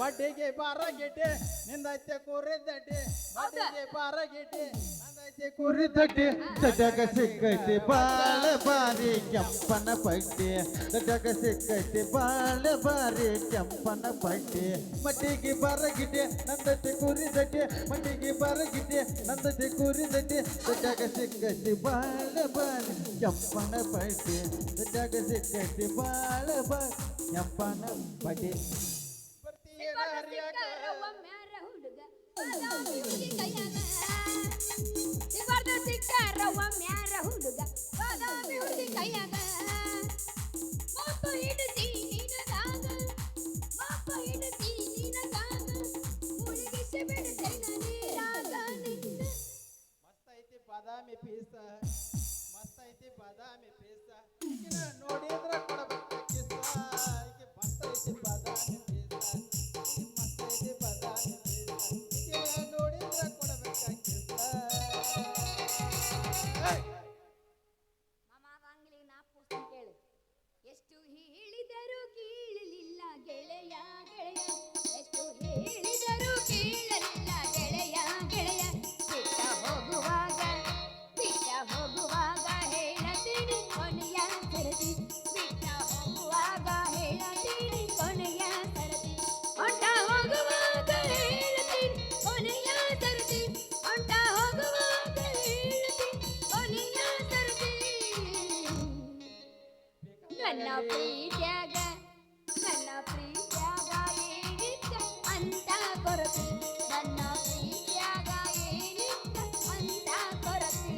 ಬಡ್ಡಿಗೆ ಬಾರ ಗೆಡ್ಡೆ ನಿಂದೈತೆ ಕೂರಿದ್ದಡ್ಡಿ ಬಡ್ಡಿಗೆ ಬಾರ ಗೆಡ್ಡೆ ನಂದೈತೆ ಕೂರಿದ್ದಡ್ಡಿ ದಡ್ಡಗ ಸಿಕ್ಕೈತಿ ಬಾಳ ಬಾರಿ ಕೆಂಪನ ಪಡ್ಡಿ ದಡ್ಡಗ ಸಿಕ್ಕೈತಿ ಬಾಳ ಬಾರಿ ಕೆಂಪನ ಪಡ್ಡಿ ಮಡ್ಡಿಗೆ ಬಾರ ಗಿಡ್ಡೆ ನಂದೈತೆ ಕೂರಿದ್ದಡ್ಡಿ ಮಡ್ಡಿಗೆ ಬಾರ ಗಿಡ್ಡೆ ನಂದೈತೆ ಕೂರಿದ್ದಡ್ಡಿ ದಡ್ಡಗ ಸಿಕ್ಕೈತಿ ಬಾಳ ಬಾರಿ ಕೆಂಪನ ಪಡ್ಡಿ ದಡ್ಡಗ ಸಿಕ್ಕೈತಿ ಬಾಳ ಬಾರಿ ಕೆಂಪನ ಪಡ್ಡಿ ಬಾದಾಮಿ ಪೀಸ ಮಸ್ತ್ ಐತಿ ಬಾದಾಮಿ ಪೀಸ ನೋಡಿದ್ರ ಕೊಡಬೇಕು ಕಿಸ ಮಸ್ತ್ ಐತಿ ಬಾದಾಮಿ ಪೀಸ ಮಸ್ತ್ ಐತಿ ಬಾದಾಮಿ ಪೀಸ ನೋಡಿದ್ರ ಕೊಡಬೇಕು ಕಿಸ ಎಷ್ಟು ಹೇಳಿದರೂ ಕೇಳಲಿಲ್ಲ ಗೆಳೆಯ ಗೆಳೆಯ ಎಷ್ಟು ಹೇಳಿದರೂ ಕೇಳಲಿಲ್ಲ ಗೆಳೆಯ ಗೆಳೆಯ ಬಿಟ್ಟ ಹೋಗುವಾಗ ಹೇಳತೀನಿ ಕೊನೆಯ ಸರದಿ ಬಿಟ್ಟ ಹೋಗುವಾಗ ಹೇಳತೀನಿ ಕೊನೆಯ ಸರದಿ ಹೊಂಟ ಹೋಗುವಾಗ ಹೇಳತೀನಿ ಕೊನೆಯ ಸರದಿ ಹೊಂಟ ಹೋಗುವಾಗ ಹೇಳತೀನಿ ಕೊನೆಯ ಸರದಿ ನನ್ನ ಪ್ರೀತ್ಯಾಗ ಏನಿತ್ತ ಅಂತ ಕೊರತೆ ನನ್ನ ಪ್ರೀತ್ಯಾಗ ಏನಿತ್ತ ಅಂತ ಕೊರತೆ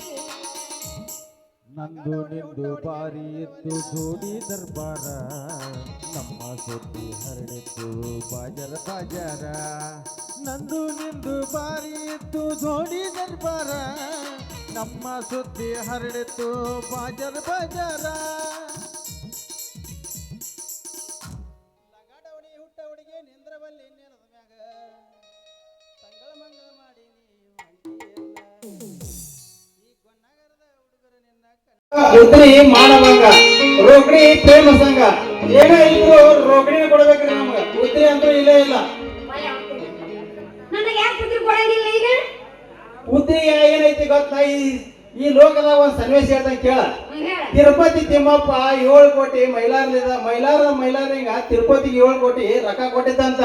ನಂದು ನಿಂದು ಬಾರಿ ಇತ್ತು ಜೋಡಿ ದರ್ಬಾರ ನಮ್ಮ ಸುದ್ದಿ ಹರಡಿತ್ತು ಬಾಜರ ಬಾಜಾರ ನಂದು ನಿಂದು ಬಾರಿ ಇತ್ತು ಜೋಡಿ ದರ್ಬಾರ ನಮ್ಮ ಸುದ್ದಿ ಹರಡಿತ್ತು ಬಾಜರ ಬಾಜಾರ ಲಗಾಡವಣಿ ಹುಟ್ಟ ಹುಡುಗಿ ನಿಂದ್ರಬಲ್ಲಿ ನೆಲದ ಮ್ಯಾಗ ತಂಗಳ ಮಂಗಳ ಮಾಡಿ ಉದ್ರಿ ಮಾಡವಂಗ ರೋಕಡಿ ಪ್ರೇಮ ಸಂಘ ಏನ ಇದ್ರು ರೋಕಡಿನ ಕೊಡ್ಬೇಕ್ರಿ ನಮ್ಗ ಉದ್ರಿ ಅಂತೂ ಇಲ್ಲೇ ಇಲ್ಲ ನನಗೆ ಯಾಕೆ ಬುದ್ಧಿ ಕೊಡಂಗಿಲ್ಲ ಈಗ ಉದ್ರಿ ಏನೈತಿ ಗೊತ್ತಾ ಈ ಲೋಕದ ಒಂದ್ ಸನ್ನಿವೇಶ ಹೇಳ್ತಾನೆ ಕೇಳ ತಿರುಪತಿ ತಿಮ್ಮಪ್ಪ 7 ಕೋಟಿ ಮೈಲಾರನಿಂಗ ತಿರುಪತಿಗೆ 7 ಕೋಟಿ ರೊಕ್ಕ ಕೊಟ್ಟಿದ್ದಂತ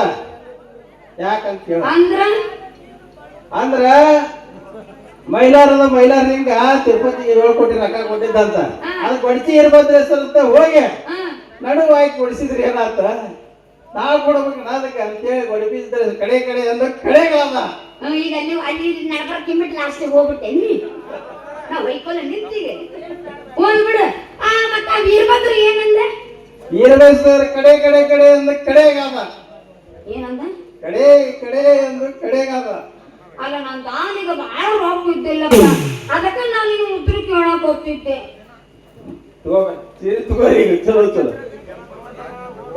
ಯಾಕಂತ ಕೇಳ ಅಂದ್ರ ಮೈಲಾರನಿಂಗ ತಿರುಪತಿಗೆ 7 ಕೋಟಿ ರೊಕ್ಕ ಕೊಟ್ಟಿದ್ದಂತ ಅದು ಕೊಡ್ತಿ ಇರ್ಬೋದ್ರಿ ಸ್ವಲ್ಪ ಹೋಗಿ ನಡುವಾಗಿ ಕೊಡಿಸಿದ್ರಿ ಏನಾತ ನಾವು ಕೊಡ್ಬೇಕು ಅದಕ್ಕೆ ಅಂತೇಳಿ ಕೊಡಿಸಿದ್ರೆ ಕಡೆ ಅಂದ್ರೆ ಕಡೆಗಳದ ಈಗ ನೀವು ಅಲ್ಲಿ ನಡಬರ್ ಕಿಮ್ಮಿಟ್ ಲಾಸ್ಟಿಗೆ ಹೋಗ್ಬಿಟ್ಟೇನಿ ನಾವು ವೈಕೋಲ ನಿಂತೀವಿ ಹೋಗ್ಬಿಡು ಮತ್ತ ವೀರಭದ್ರ ಏನಂದ ವೀರಭದ್ರ ಕಡೆ ಅಂದ್ರೆ ಕಡೆಗಾದ ಏನಂದ ಕಡೆ ಅಂದ್ರೆ ಕಡೆಗಾದ ಅಲ್ಲ ನಾನು ದಾನಿಗ ಬಹಳ ರೊಕ್ಕ ಇದ್ದಿಲ್ಲಪ್ಪ ಅದಕ್ಕೆ ನಾನು ನಿನ್ನ ಉತ್ತರ ಕೇಳಕ್ ಹೋಗ್ತಿದ್ದೆ ತಗೋರಿ ಚಲೋ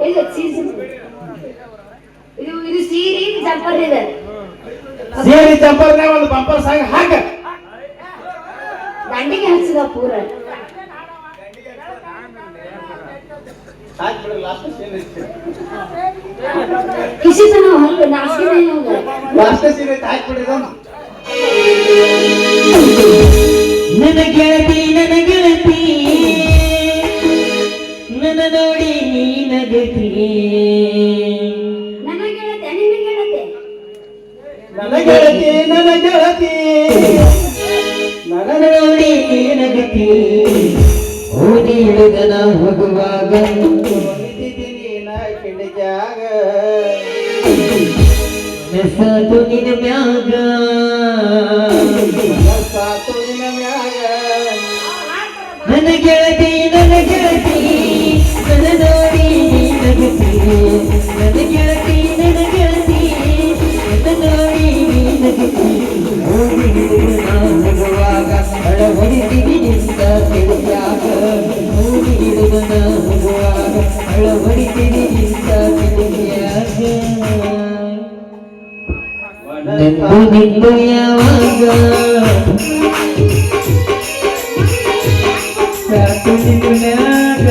ಇಲ್ಲ ಇದು ಸೀರೆ ಜಂಪರ್ ಇದೆ ಸೀರೆ ಜಂಪರ್ನಾಗ ಒಂದು ಬಂಪರ್ ಸಾಂಗ್ ಹಾಕ ದಂಡಿಗೆ ಹಚ್ಚಿದ ಪೂರ ಕಿಸಿ ಜನ ಹಲ್ಲು ನಾಸಿಗೆ ಲಾಸ್ಟ್ ಸೀರೆ ಹಾಕ್ಬಿಡಿದ ನನ್ನ ಗೆಳತಿ ನನ್ನ ನೋಡಿ ನೀ ನಗತಿ ನನ್ನ ಗೆಳತೆ ನಿನ್ನ ಗೆಳತೆ ನನ್ನ ಗೆಳತಿ ನನ್ನ ನೋಡಿ ನೀ ನಗತಿ ಓದಿ ಇಳಿದನ ಹೋಗುವಾಗ ಕಿಡಿಕ್ಯಾಗ ನೆಸಾತು ನಿನ್ನ ಮ್ಯಾಗ ನನ್ನ ಗೆಳತಿ ನನ್ನ ನೋಡಿ ನೀ ನಗತಿ ನನ್ನ ಗೆಳತಿ ನನ್ನ ನೋಡಿ ನೀ ನಗತಿ ಓದಿ ಹೋಗುವಾಗ ಹಳ ಹೊಡಿತೀವಿ ನಿಂತ ಕಿಡಿಕ್ಯಾಗ ಓದಿ ಹಿಡಿದನ ಹೋಗುವಾಗ ಹಳ ಹೊಡಿತೀವಿ ನಿಂತ ಕಿಡಿಕ್ಯಾಗ ನಿಂದು ಯಾವಾಗ ಸಾಕು ನಿನ್ನ ಮ್ಯಾಗ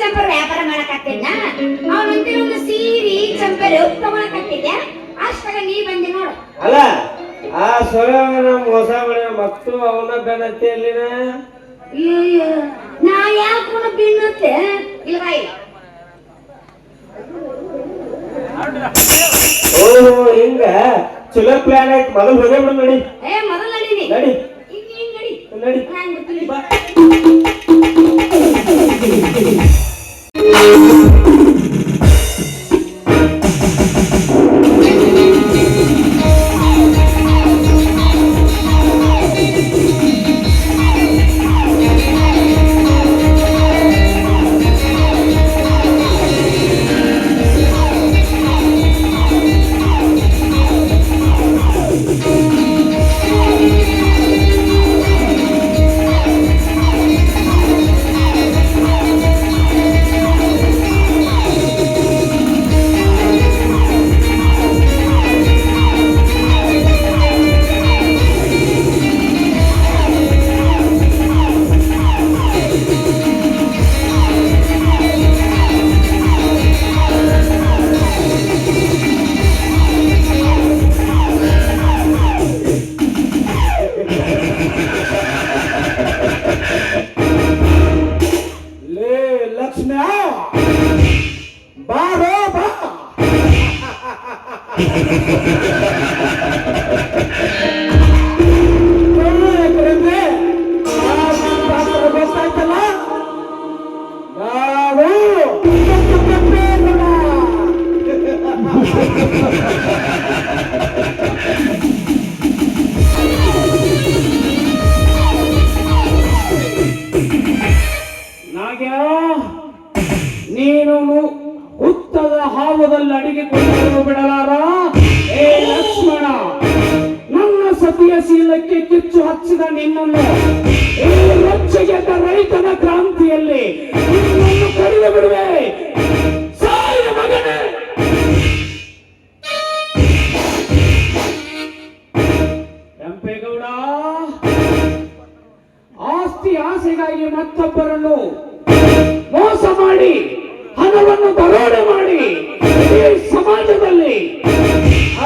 ವ್ಯಾಪಾರ ವ್ಯಾಪಾರ ಮಾಡಕತ್ತಿದ್ದ ಅವನಂತಿನ ಒಂದು ಸೀರೆ ಚಂಪರೆ ತಗೊಳಕತ್ತಿದ್ದೆ ಅಷ್ಟಾಗ ನೀ ಬಂದಿ ನೋಡು. ಅಲ್ಲ ಆ ಸೊಗವನ ಮೋಸ ಮಾಡಿ ಮತ್ತು ಅವನ ಬೆನ್ನತ್ತಿ ಅಲ್ಲಿನ ಅಯ್ಯಯ್ಯ, ನಾ ಯಾಕೆ ಬಿನ್ನತ್ತೆ ಇಲ್ವಾ ಇಲ್ಲ. ಓಹೋ ಹಿಂಗ ಚಲೋ ಪ್ಲಾನ್ ಆಯ್ತು. ಮೊದಲು ಹೋಗೇ ಬಿಡು ನಡಿ ಮೊದಲು ನಡೀನಿ ನಡಿ ಹಿಂಗ್ ನಡಿ ನಡಿ ನಾನ್ ಬರ್ತೀನಿ. ಬಾ. ನೀನು ಹುತ್ತದ ಹಾವದಲ್ಲಿ ಅಡಿಗೆ ಕೊಂಡು ಬಿಡಲಾರ. ಏ ಲಕ್ಷ್ಮಣ, ನನ್ನ ಸತಿಯ ಶೀಲಕ್ಕೆ ಕಿಚ್ಚು ಹಚ್ಚಿದ ನಿನ್ನನ್ನು ಈ ರೊಚ್ಚಿಗೆದ್ದ ರೈತನ ಕ್ರಾಂತಿಯಲ್ಲಿ ನಿನ್ನನ್ನು ಕಡಿದು ಬಿಡುವೆ. ಸಾಯ ಮಗನೇ. ಕೆಂಪೇಗೌಡ, ಆಸ್ತಿ ಆಸೆಗಾಗಿ ಮತ್ತೊಬ್ಬರನ್ನು ಮೋಸ ಮಾಡಿ ಹಣವನ್ನು ದರೋಡೆ ಮಾಡಿ ಈ ಸಮಾಜದಲ್ಲಿ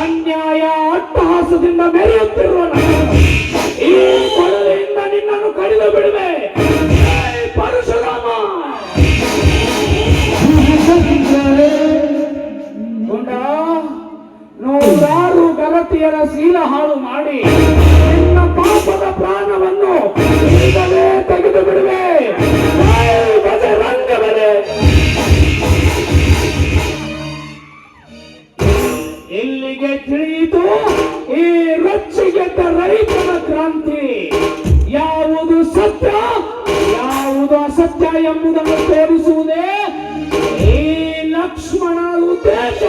ಅನ್ಯಾಯ ಅಟ್ಟಹಾಸದಿಂದ ಮೆರೆಯುತ್ತಿರುವ ಈ ಕೊಡಲಿಯಿಂದ ನಿನ್ನನ್ನು ಕಡಿದು ಬಿಡುವೆ. ಪರಶುರಾಮ ಗುಂಡ, ನೂರಾರು ಗರತಿಯರ ಶೀಲ ಹಾಳು ಮಾಡಿ ನಿನ್ನ ಪಾಪದ ಪ್ರಾಣವನ್ನು ಈಗಲೇ ತೆಗೆದು ಬಿಡುವೆ. ಇಲ್ಲಿಗೆ ತಿಳಿಯಿತು ಈ ರೊಚ್ಚಿಗೆದ್ದ ರೈತನ ಕ್ರಾಂತಿ. ಯಾವುದು ಸತ್ಯ ಯಾವುದು ಅಸತ್ಯ ಎಂಬುದನ್ನು ತೋರಿಸುವುದೇ ಈ ಲಕ್ಷ್ಮಣ ಉದ್ದೇಶ.